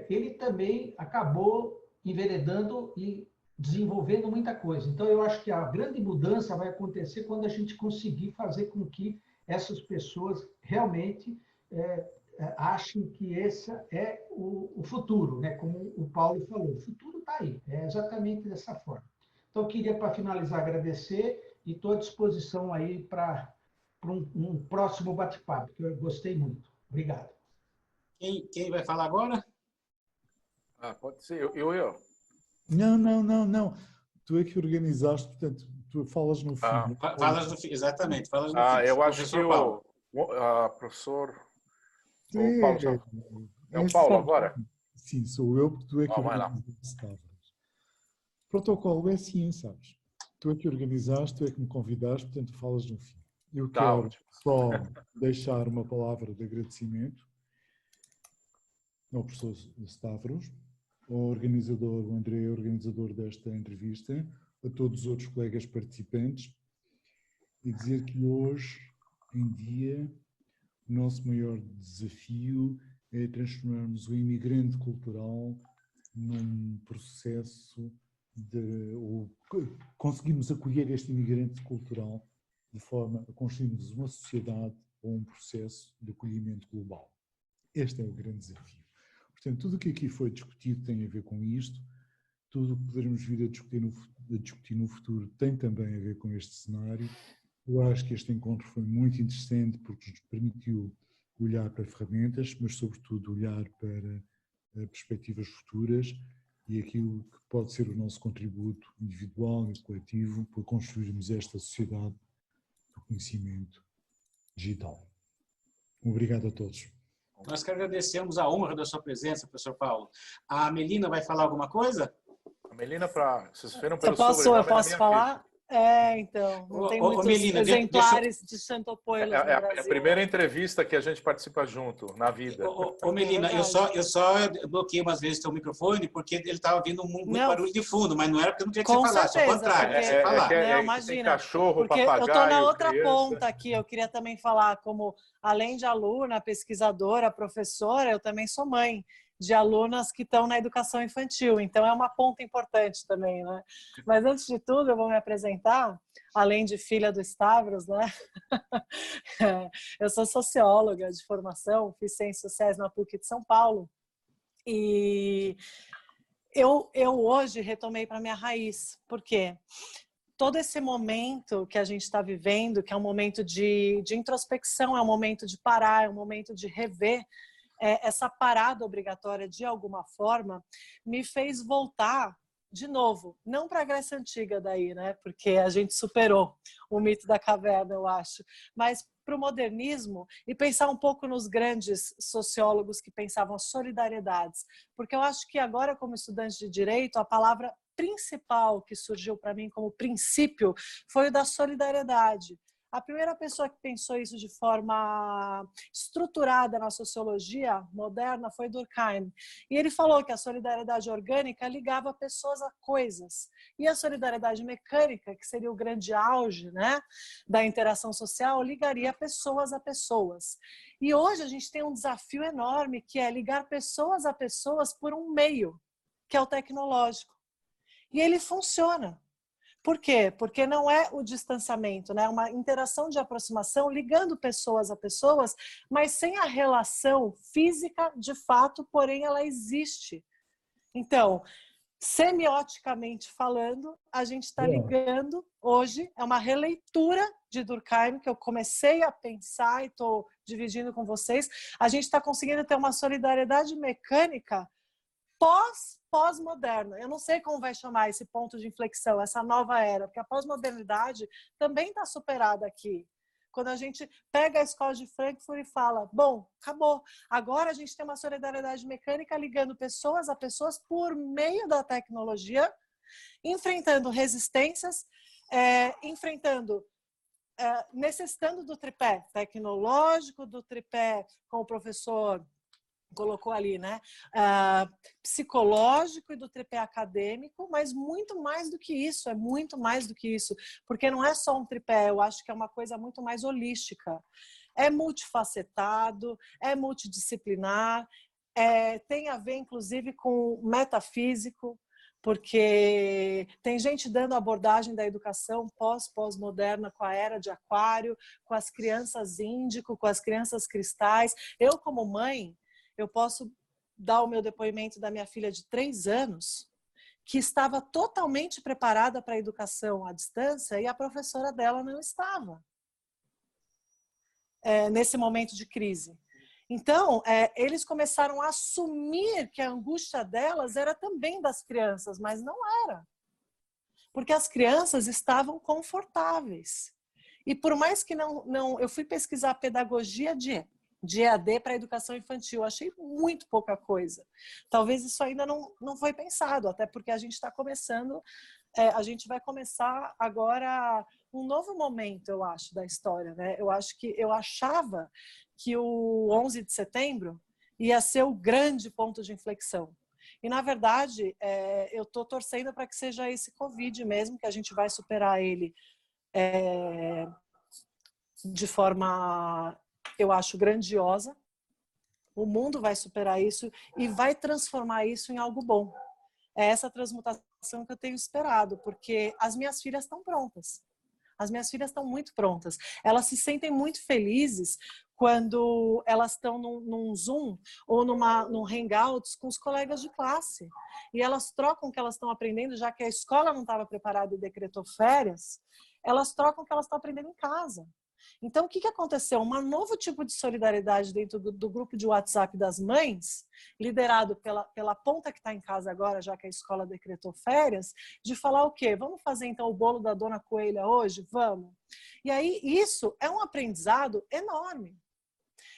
ele também acabou enveredando e desenvolvendo muita coisa. Então, eu acho que a grande mudança vai acontecer quando a gente conseguir fazer com que essas pessoas realmente achem que esse é o futuro, né? Como o Paulo falou, o futuro está aí, é exatamente dessa forma. Então, eu queria, para finalizar, agradecer e estou à disposição aí para um próximo bate-papo, que eu gostei muito. Obrigado. Quem vai falar agora? Pode ser. Eu. Não. Tu é que organizaste, portanto, tu falas no fim. Falas no fim, exatamente. Falas no fim. Eu acho que Paulo. o professor... É, o Paulo já... É o Paulo agora? Sim, sou eu, porque tu é que vai lá. organizaste. Protocolo é assim, sabes? Tu é que organizaste, tu é que me convidaste, portanto falas no fim. Eu quero só deixar uma palavra de agradecimento ao professor Stavros, ao organizador, o André, organizador desta entrevista, a todos os outros colegas participantes, e dizer que hoje em dia o nosso maior desafio é transformarmos o imigrante cultural num processo ou conseguirmos acolher este imigrante cultural de forma a construirmos uma sociedade ou um processo de acolhimento global. Este é o grande desafio. Portanto, tudo o que aqui foi discutido tem a ver com isto, tudo o que poderemos vir a discutir no futuro tem também a ver com este cenário. Eu acho que este encontro foi muito interessante porque nos permitiu olhar para ferramentas, mas sobretudo olhar para perspectivas futuras e aquilo que pode ser o nosso contributo individual e coletivo para construirmos esta sociedade do conhecimento digital. Obrigado a todos. Nós que agradecemos a honra da sua presença, professor Paulo. A Melina vai falar alguma coisa? A Melina, vocês viram pelo sobrenome, eu posso falar? Filha. Então, não tem muitos Melina, exemplares de Chantopoilos no Brasil. É a primeira entrevista que a gente participa junto, na vida. Melina, eu só bloqueei umas vezes teu microfone porque ele estava vindo muito barulho de fundo, mas não era porque eu não queria que você falasse, ao contrário, você falar. Não, imagina, tem cachorro, porque papagaio, eu estou na outra criança. ponta aqui, eu queria também falar como, além de aluna, pesquisadora, professora, eu também sou mãe de alunas que estão na educação infantil, então é uma ponta importante também, né? Mas antes de tudo, eu vou me apresentar, além de filha do Stavros, né? Eu sou socióloga de formação, fiz Ciências Sociais na PUC de São Paulo, e eu hoje retomei para minha raiz, porque todo esse momento que a gente está vivendo, que é um momento de introspecção, é um momento de parar, é um momento de rever, essa parada obrigatória, de alguma forma, me fez voltar de novo, não para a Grécia Antiga daí, né? Porque a gente superou o mito da caverna, eu acho, mas para o modernismo e pensar um pouco nos grandes sociólogos que pensavam solidariedades. Porque eu acho que agora, como estudante de direito, a palavra principal que surgiu para mim como princípio foi o da solidariedade. A primeira pessoa que pensou isso de forma estruturada na sociologia moderna foi Durkheim. E ele falou que a solidariedade orgânica ligava pessoas a coisas. E a solidariedade mecânica, que seria o grande auge, né, da interação social, ligaria pessoas a pessoas. E hoje a gente tem um desafio enorme, que é ligar pessoas a pessoas por um meio, que é o tecnológico. E ele funciona. Por quê? Porque não é o distanciamento, né? É uma interação de aproximação ligando pessoas a pessoas, mas sem a relação física de fato, porém ela existe. Então, semioticamente falando, a gente está ligando hoje, é uma releitura de Durkheim que eu comecei a pensar e estou dividindo com vocês, a gente está conseguindo ter uma solidariedade mecânica pós-moderna. Eu não sei como vai chamar esse ponto de inflexão, essa nova era, porque a pós-modernidade também está superada aqui. Quando a gente pega a escola de Frankfurt e fala, bom, acabou. Agora a gente tem uma solidariedade mecânica ligando pessoas a pessoas por meio da tecnologia, enfrentando resistências, necessitando do tripé tecnológico, do tripé, como o professor colocou ali, né? Psicológico e do tripé acadêmico, mas muito mais do que isso, é muito mais do que isso, porque não é só um tripé, eu acho que é uma coisa muito mais holística. É multifacetado, é multidisciplinar, tem a ver, inclusive, com metafísico, porque tem gente dando abordagem da educação pós-moderna, com a era de Aquário, com as crianças índico, com as crianças cristais. Eu, como mãe, eu posso dar o meu depoimento da minha filha de 3 anos, que estava totalmente preparada para a educação à distância e a professora dela não estava, nesse momento de crise. Então, eles começaram a assumir que a angústia delas era também das crianças, mas não era. Porque as crianças estavam confortáveis. E por mais que não eu fui pesquisar pedagogia de EAD para a educação infantil, achei muito pouca coisa. Talvez isso ainda não foi pensado, até porque a gente está começando, a gente vai começar agora um novo momento, eu acho, da história, né? Eu achava que o 11 de setembro ia ser o grande ponto de inflexão. E, na verdade, eu estou torcendo para que seja esse Covid mesmo, que a gente vai superar ele de forma, eu acho, grandiosa. O mundo vai superar isso e vai transformar isso em algo bom. É essa transmutação que eu tenho esperado, porque as minhas filhas estão prontas. As minhas filhas estão muito prontas. Elas se sentem muito felizes quando elas estão num Zoom ou num Hangouts com os colegas de classe. E elas trocam o que elas estão aprendendo, já que a escola não estava preparada e decretou férias, elas trocam o que elas estão aprendendo em casa. Então, o que aconteceu? Um novo tipo de solidariedade dentro do grupo de WhatsApp das mães, liderado pela ponta que está em casa agora, já que a escola decretou férias, de falar o quê? Vamos fazer então o bolo da Dona Coelha hoje? Vamos. E aí, isso é um aprendizado enorme.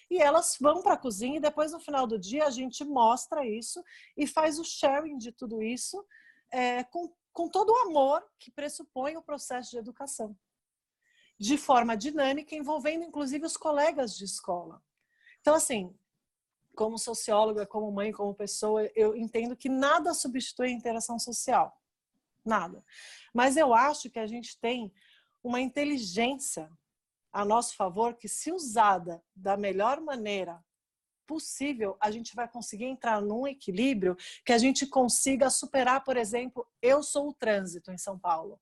E elas vão para a cozinha e depois, no final do dia, a gente mostra isso e faz o sharing de tudo isso com todo o amor que pressupõe o processo de educação. De forma dinâmica, envolvendo inclusive os colegas de escola. Então, assim, como socióloga, como mãe, como pessoa, eu entendo que nada substitui a interação social. Nada. Mas eu acho que a gente tem uma inteligência a nosso favor que, se usada da melhor maneira possível, a gente vai conseguir entrar num equilíbrio que a gente consiga superar, por exemplo, eu sou o trânsito em São Paulo.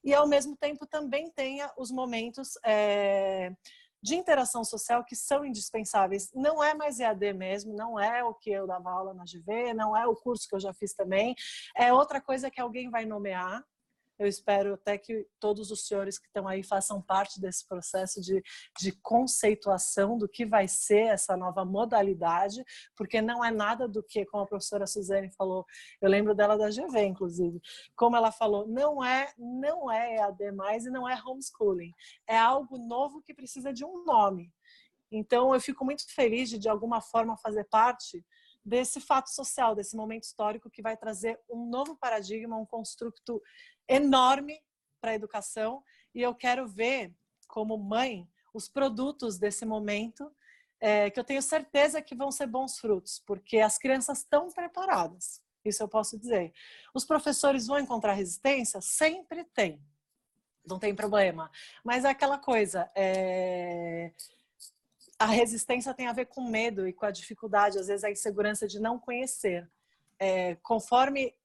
E, ao mesmo tempo, também tenha os momentos de interação social que são indispensáveis. Não é mais EAD mesmo, não é o que eu dava aula na GV, não é o curso que eu já fiz também. É outra coisa que alguém vai nomear. Eu espero até que todos os senhores que estão aí façam parte desse processo de conceituação do que vai ser essa nova modalidade, porque não é nada do que, como a professora Suzane falou, eu lembro dela da GV, inclusive, como ela falou, não é EAD mais e não é homeschooling, é algo novo que precisa de um nome. Então, eu fico muito feliz de alguma forma, fazer parte desse fato social, desse momento histórico que vai trazer um novo paradigma, um construto enorme para a educação, e eu quero ver, como mãe, os produtos desse momento, que eu tenho certeza que vão ser bons frutos, porque as crianças estão preparadas, isso eu posso dizer. Os professores vão encontrar resistência? Sempre tem, não tem problema, mas é aquela coisa, a resistência tem a ver com medo e com a dificuldade, às vezes a insegurança de não conhecer. Conforme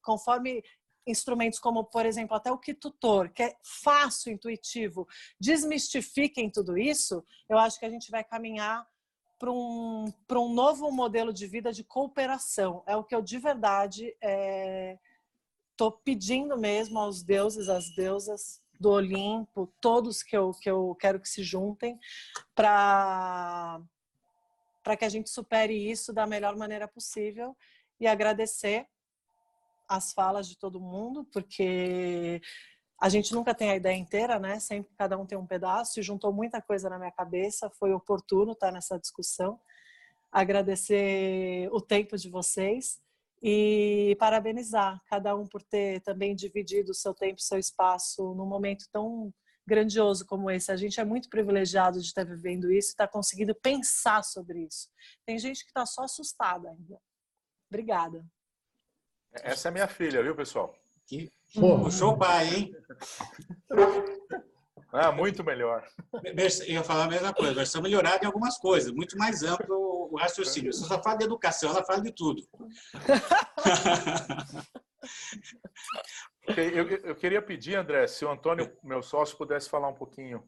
instrumentos como, por exemplo, até o Kitutor, que é fácil, intuitivo, desmistifiquem tudo isso, eu acho que a gente vai caminhar para um novo modelo de vida de cooperação. É o que eu de verdade estou pedindo mesmo aos deuses, às deusas do Olimpo, todos que eu quero que se juntem para que a gente supere isso da melhor maneira possível, e agradecer as falas de todo mundo, porque a gente nunca tem a ideia inteira, né? Sempre cada um tem um pedaço, e juntou muita coisa na minha cabeça, foi oportuno estar nessa discussão. Agradecer o tempo de vocês e parabenizar cada um por ter também dividido o seu tempo, o seu espaço num momento tão grandioso como esse. A gente é muito privilegiado de estar vivendo isso e estar conseguindo pensar sobre isso. Tem gente que está só assustada ainda. Obrigada. Essa é minha filha, viu, pessoal? Puxou o pai, hein? Muito melhor. Eu ia falar a mesma coisa, versão melhorada em algumas coisas, muito mais amplo o raciocínio. Você só fala de educação, ela fala de tudo. Eu queria pedir, André, se o Antônio, meu sócio, pudesse falar um pouquinho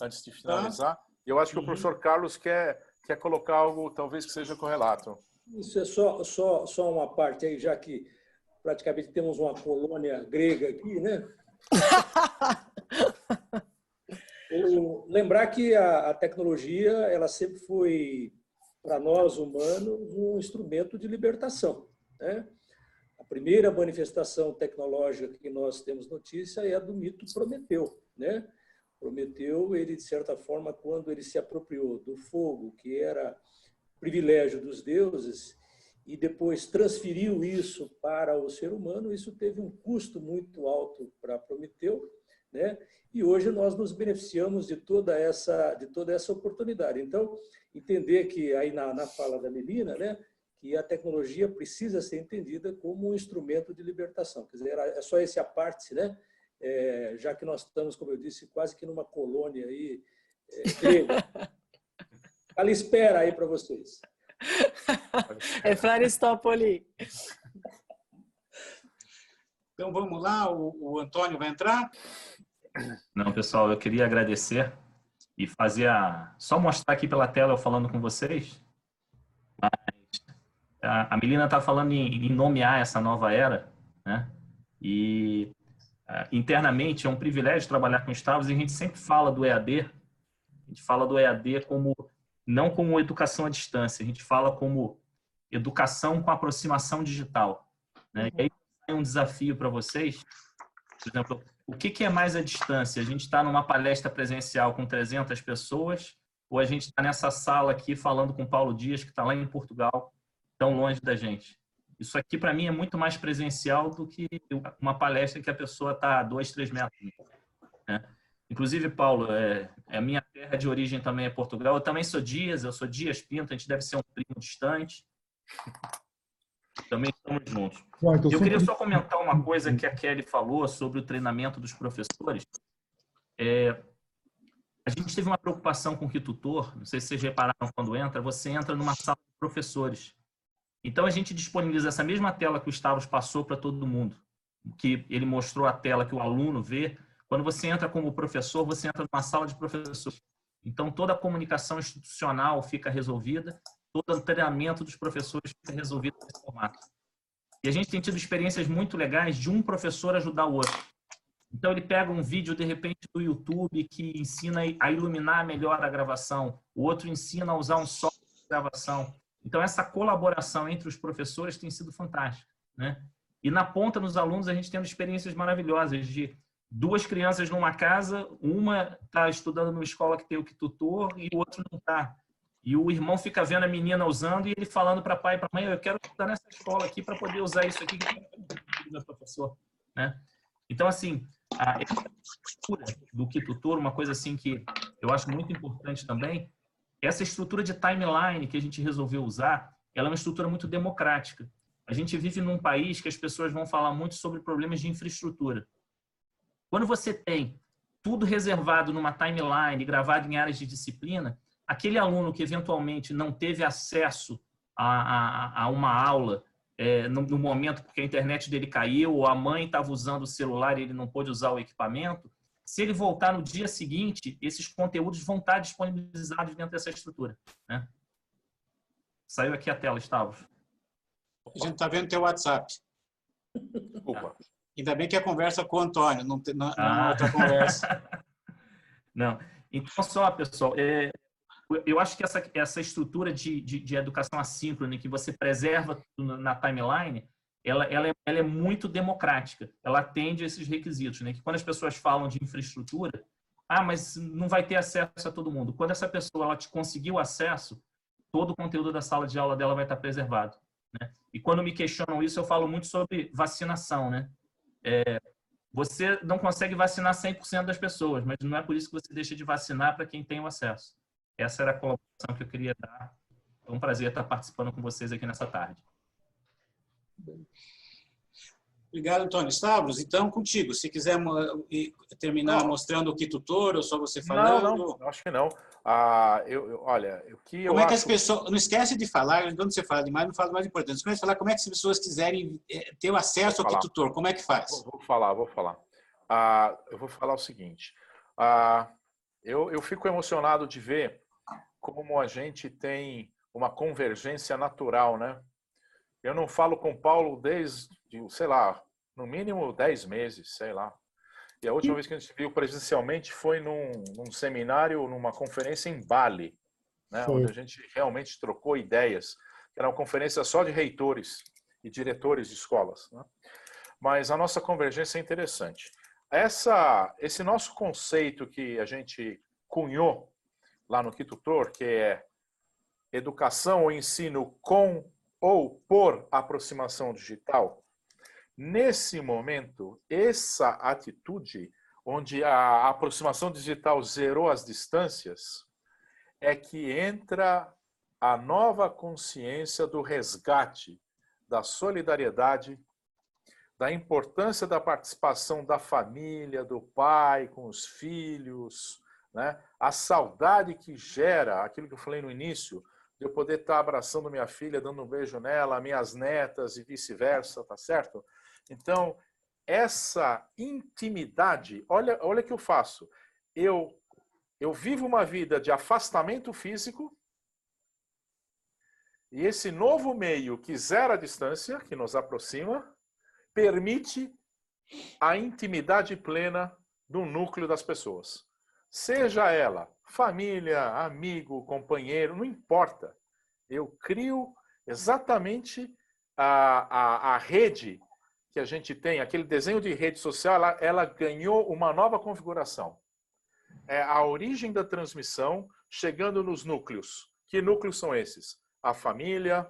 antes de finalizar. Eu acho que o professor Carlos quer colocar algo, talvez, que seja correlato. Isso é só uma parte aí, já que praticamente temos uma colônia grega aqui, né? Lembrar que a tecnologia, ela sempre foi para nós humanos, um instrumento de libertação, né? A primeira manifestação tecnológica que nós temos notícia é a do mito Prometeu, né? Prometeu, ele, de certa forma, quando ele se apropriou do fogo, que era privilégio dos deuses, e depois transferiu isso para o ser humano, isso teve um custo muito alto para Prometeu, né? E hoje nós nos beneficiamos de toda essa oportunidade. Então, entender que, aí na fala da Melina, né, que a tecnologia precisa ser entendida como um instrumento de libertação. Quer dizer, é só esse aparte, né? Já que nós estamos, como eu disse, quase que numa colônia aí, grega. Ela espera aí para vocês. É Fraristópoli. Então, vamos lá, o Antônio vai entrar? Não, pessoal, eu queria agradecer e só mostrar aqui pela tela eu falando com vocês. A Melina está falando em nomear essa nova era, né? E internamente é um privilégio trabalhar com Stavros, e a gente sempre fala do EAD. A gente fala do EAD não como educação à distância, a gente fala como educação com aproximação digital, né? E aí tem um desafio para vocês. Por exemplo, o que é mais à distância? A gente está numa palestra presencial com 300 pessoas, ou a gente está nessa sala aqui falando com Paulo Dias, que está lá em Portugal, tão longe da gente? Isso aqui, para mim, é muito mais presencial do que uma palestra que a pessoa está a 2, 3 metros, né? Inclusive, Paulo, a minha terra de origem também é Portugal. Eu também sou Dias, eu sou Dias Pinto, a gente deve ser um primo distante. Também estamos juntos. Eu queria só comentar uma coisa que a Kelly falou sobre o treinamento dos professores. A gente teve uma preocupação com o Kitutor, não sei se vocês repararam quando você entra numa sala de professores. Então, a gente disponibiliza essa mesma tela que o Stavros passou para todo mundo, que ele mostrou a tela que o aluno vê. Quando você entra como professor, você entra numa sala de professores. Então, toda a comunicação institucional fica resolvida, todo o treinamento dos professores fica resolvido nesse formato. E a gente tem tido experiências muito legais de um professor ajudar o outro. Então, ele pega um vídeo, de repente, do YouTube que ensina a iluminar melhor a gravação, o outro ensina a usar um software de gravação. Então, essa colaboração entre os professores tem sido fantástica, né? E na ponta, nos alunos, a gente tem experiências maravilhosas de 2 crianças numa casa, uma está estudando numa escola que tem o Kitutor e o outro não está. E o irmão fica vendo a menina usando e ele falando para pai e para mãe, eu quero estudar nessa escola aqui para poder usar isso aqui que é professor, né? Então, assim, a estrutura do Kitutor, uma coisa assim que eu acho muito importante também, essa estrutura de timeline que a gente resolveu usar, ela é uma estrutura muito democrática. A gente vive num país que as pessoas vão falar muito sobre problemas de infraestrutura. Quando você tem tudo reservado numa timeline, gravado em áreas de disciplina, aquele aluno que eventualmente não teve acesso a uma aula no momento porque a internet dele caiu ou a mãe estava usando o celular e ele não pôde usar o equipamento, se ele voltar no dia seguinte, esses conteúdos vão estar disponibilizados dentro dessa estrutura, né? Saiu aqui a tela, Stavros. A gente está vendo teu WhatsApp. Opa. Ainda bem que é conversa com o Antônio, não é outra conversa. Não. Então, só, pessoal, eu acho que essa estrutura de educação assíncrona, que você preserva tudo na timeline, ela é muito democrática. Ela atende a esses requisitos, né? Que quando as pessoas falam de infraestrutura, mas não vai ter acesso a todo mundo. Quando essa pessoa ela te conseguiu acesso, todo o conteúdo da sala de aula dela vai estar preservado, né? E quando me questionam isso, eu falo muito sobre vacinação, né? Você não consegue vacinar 100% das pessoas, mas não é por isso que você deixa de vacinar para quem tem o acesso. Essa era a colaboração que eu queria dar. É um prazer estar participando com vocês aqui nessa tarde. Obrigado, Antônio. Stavros, então, contigo. Se quiser terminar mostrando o Kitutor, ou só você falando... Não, acho que não. Olha, o que eu como é que acho... as pessoas... Não esquece de falar, quando você fala demais, não fala o mais importante. Você começa a falar como é que as pessoas quiserem ter o acesso ao Kitutor. Como é que faz? Vou falar. Eu vou falar o seguinte. Eu fico emocionado de ver como a gente tem uma convergência natural, né? Eu não falo com o Paulo desde, sei lá, no mínimo 10 meses, sei lá. E a última vez que a gente viu presencialmente foi num seminário, numa conferência em Bali. né? Foi. Onde a gente realmente trocou ideias. Era uma conferência só de reitores e diretores de escolas, né? Mas a nossa convergência é interessante. Esse nosso conceito que a gente cunhou lá no KiTutor, que é educação ou ensino com ou por aproximação digital, nesse momento, essa atitude, onde a aproximação digital zerou as distâncias, é que entra a nova consciência do resgate, da solidariedade, da importância da participação da família, do pai com os filhos, né? A saudade que gera, aquilo que eu falei no início, de eu poder estar abraçando minha filha, dando um beijo nela, minhas netas e vice-versa, tá certo? Então, essa intimidade, olha o que eu faço. Eu vivo uma vida de afastamento físico e esse novo meio que zera a distância, que nos aproxima, permite a intimidade plena do núcleo das pessoas. Seja ela família, amigo, companheiro, não importa. Eu crio exatamente a rede que a gente tem, aquele desenho de rede social, ela ganhou uma nova configuração. É a origem da transmissão chegando nos núcleos. Que núcleos são esses? A família,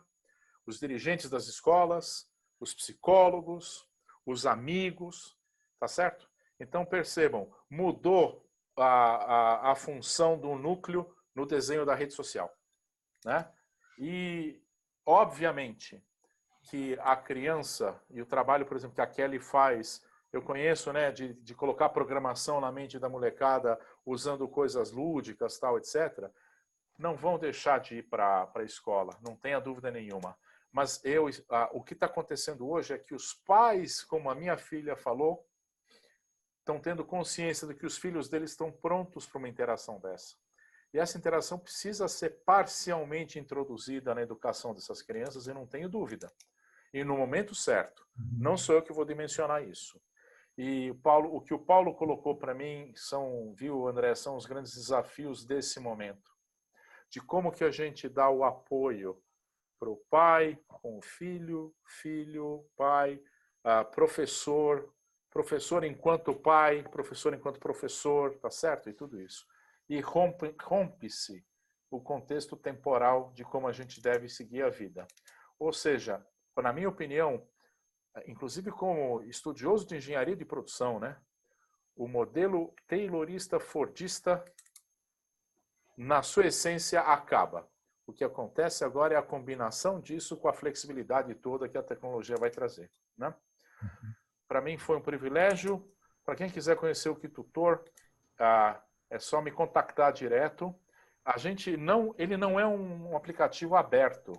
os dirigentes das escolas, os psicólogos, os amigos, tá certo? Então percebam, mudou a função do núcleo no desenho da rede social, né? E, obviamente, que a criança, e o trabalho, por exemplo, que a Kelly faz, eu conheço, né, de colocar programação na mente da molecada, usando coisas lúdicas, tal, etc., não vão deixar de ir para a escola, não tenha dúvida nenhuma. Mas o que está acontecendo hoje é que os pais, como a minha filha falou, estão tendo consciência de que os filhos deles estão prontos para uma interação dessa. E essa interação precisa ser parcialmente introduzida na educação dessas crianças, eu não tenho dúvida. E no momento certo. Não sou eu que vou dimensionar isso. E o que o Paulo colocou para mim viu, André, são os grandes desafios desse momento. De como que a gente dá o apoio para o pai, com o filho, pai, professor enquanto pai, professor enquanto professor, tá certo? E tudo isso. E rompe-se o contexto temporal de como a gente deve seguir a vida. Ou seja, na minha opinião, inclusive como estudioso de engenharia de produção, né? O modelo taylorista-fordista, na sua essência, acaba. O que acontece agora é a combinação disso com a flexibilidade toda que a tecnologia vai trazer, né? Para mim foi um privilégio. Para quem quiser conhecer o KiTutor, é só me contactar direto. Ele não é um aplicativo aberto.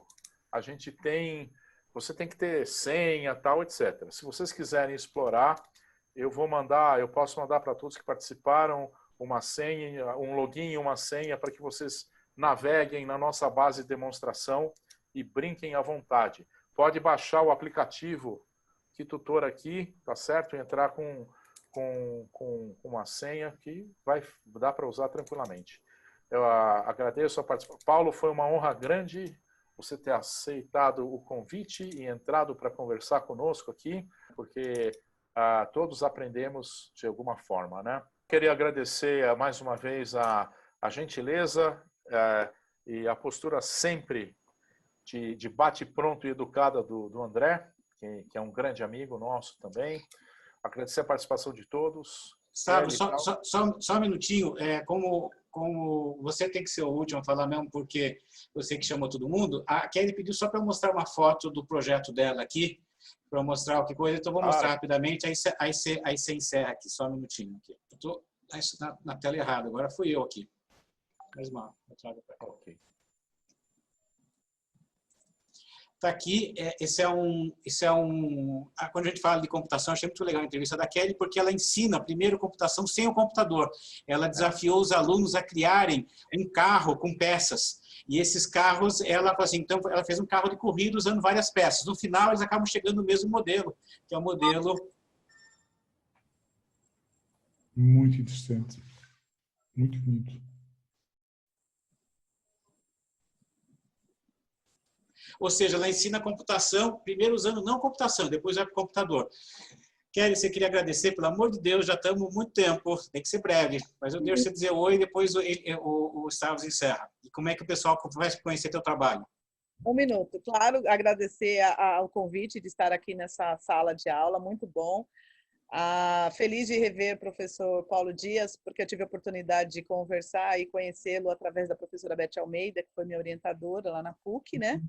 Você tem que ter senha, tal, etc. Se vocês quiserem explorar, eu posso mandar para todos que participaram uma senha, um login e uma senha para que vocês naveguem na nossa base de demonstração e brinquem à vontade. Pode baixar o aplicativo KiTutor aqui, tá certo? E entrar com uma senha que vai dar para usar tranquilamente. Eu agradeço a participação. Paulo, foi uma honra grande você ter aceitado o convite e entrado para conversar conosco aqui, porque todos aprendemos de alguma forma, né? Queria agradecer mais uma vez a gentileza e a postura sempre de bate-pronto e educada do André, que é um grande amigo nosso também. Agradecer a participação de todos. Sabe, só um minutinho. Como você tem que ser o último a falar mesmo, porque você que chamou todo mundo, a Kelly pediu só para eu mostrar uma foto do projeto dela aqui, para mostrar o que coisa, então vou mostrar rapidamente, aí você encerra aqui, só um minutinho. Aqui. Eu estou na tela errada, agora fui eu aqui. Mais mal, eu trago para cá. Ok. Está aqui, quando a gente fala de computação, achei muito legal a entrevista da Kelly, porque ela ensina primeiro computação sem o computador. Ela desafiou os alunos a criarem um carro com peças. E esses carros, ela fez um carro de corrida usando várias peças. No final, eles acabam chegando no mesmo modelo, que é o modelo... Muito interessante. Muito bonito. Ou seja, ela ensina computação, primeiro usando não computação, depois vai para o computador. Kelly, você queria agradecer, pelo amor de Deus, já estamos muito tempo, tem que ser breve, mas eu deixo você dizer oi e depois o Stavros encerra. E como é que o pessoal vai conhecer teu trabalho? Um minuto. Claro, agradecer ao convite de estar aqui nessa sala de aula, muito bom. Feliz de rever o professor Paulo Dias, porque eu tive a oportunidade de conversar e conhecê-lo através da professora Beth Almeida, que foi minha orientadora lá na PUC, né?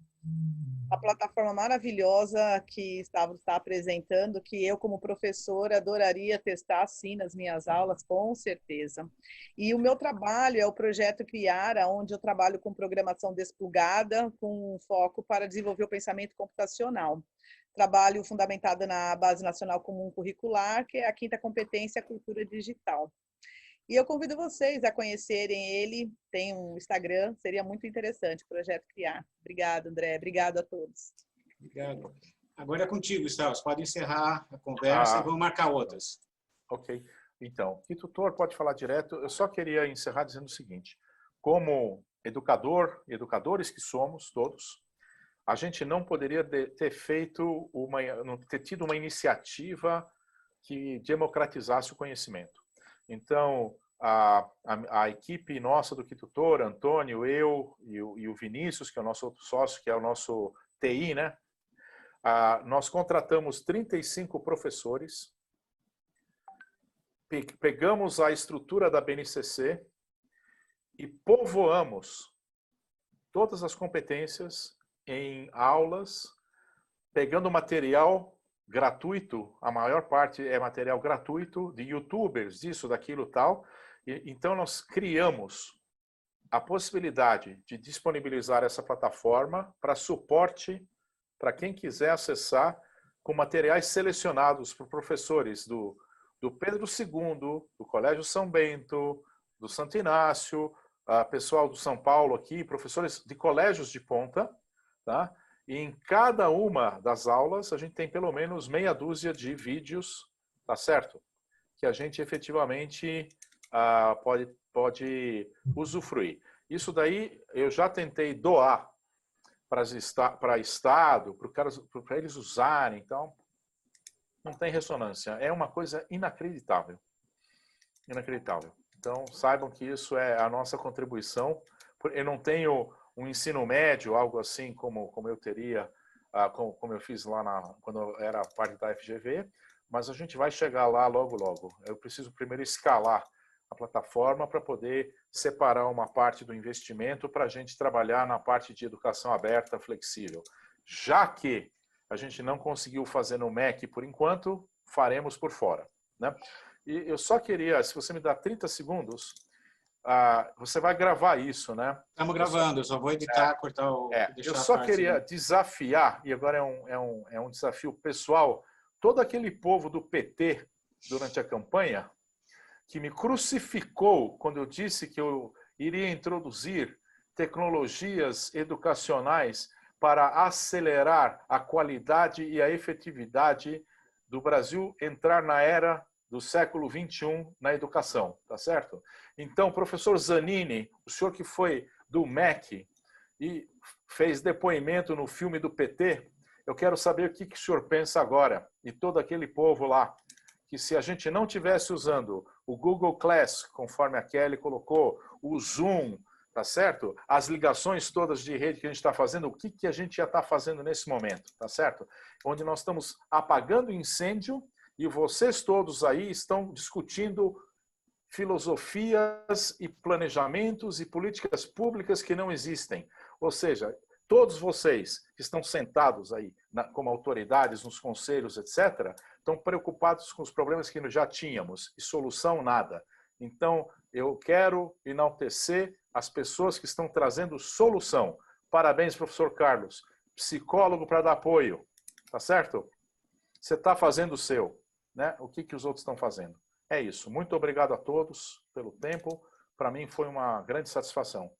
A plataforma maravilhosa que está apresentando, que eu, como professora, adoraria testar, sim, nas minhas aulas, com certeza. E o meu trabalho é o projeto Criara, onde eu trabalho com programação desplugada, com foco para desenvolver o pensamento computacional. Trabalho fundamentado na Base Nacional Comum Curricular, que é a 5ª competência, cultura digital. E eu convido vocês a conhecerem ele, tem um Instagram, seria muito interessante, Projeto Criar. Obrigado, André, obrigado a todos. Obrigado. Agora é contigo, Stavros, pode encerrar a conversa e vamos marcar outras. Ok, então, que tutor pode falar direto, eu só queria encerrar dizendo o seguinte, como educadores que somos todos, a gente não poderia ter tido uma iniciativa que democratizasse o conhecimento. Então, a equipe nossa do Kitutor, Antônio, eu e o Vinícius, que é o nosso outro sócio, que é o nosso TI, né? Nós contratamos 35 professores, pegamos a estrutura da BNCC e povoamos todas as competências em aulas, pegando material gratuito, a maior parte é material gratuito, de youtubers, disso, daquilo, tal. Então, nós criamos a possibilidade de disponibilizar essa plataforma para suporte para quem quiser acessar, com materiais selecionados por professores do Pedro II, do Colégio São Bento, do Santo Inácio, pessoal do São Paulo aqui, professores de colégios de ponta, tá? E em cada uma das aulas, a gente tem pelo menos meia dúzia de vídeos, tá certo? Que a gente efetivamente pode usufruir. Isso daí eu já tentei doar para Estado, para eles usarem, então não tem ressonância. É uma coisa inacreditável. Inacreditável. Então, saibam que isso é a nossa contribuição. Eu não tenho um ensino médio, algo assim como eu teria, como eu fiz lá quando eu era parte da FGV, mas a gente vai chegar lá logo, logo. Eu preciso primeiro escalar a plataforma para poder separar uma parte do investimento para a gente trabalhar na parte de educação aberta, flexível. Já que a gente não conseguiu fazer no MEC por enquanto, faremos por fora, né? E eu só queria, se você me dá 30 segundos, você vai gravar isso, né? Estamos gravando, eu só vou editar, cortar o... Eu só queria desafiar, e agora é um desafio pessoal, todo aquele povo do PT durante a campanha, que me crucificou quando eu disse que eu iria introduzir tecnologias educacionais para acelerar a qualidade e a efetividade do Brasil entrar na era do século XXI na educação, tá certo? Então, professor Zanini, o senhor que foi do MEC e fez depoimento no filme do PT, eu quero saber o que o senhor pensa agora, e todo aquele povo lá, que se a gente não tivesse usando o Google Class, conforme a Kelly colocou, o Zoom, tá certo? As ligações todas de rede que a gente está fazendo, o que a gente já está fazendo nesse momento, tá certo? Onde nós estamos apagando incêndio e vocês todos aí estão discutindo filosofias e planejamentos e políticas públicas que não existem. Ou seja, todos vocês que estão sentados aí como autoridades nos conselhos, etc., estão preocupados com os problemas que nós já tínhamos e solução nada. Então, eu quero enaltecer as pessoas que estão trazendo solução. Parabéns, professor Carlos, psicólogo para dar apoio, tá certo? Você está fazendo o seu, né? O que os outros estão fazendo? É isso. Muito obrigado a todos pelo tempo. Para mim foi uma grande satisfação.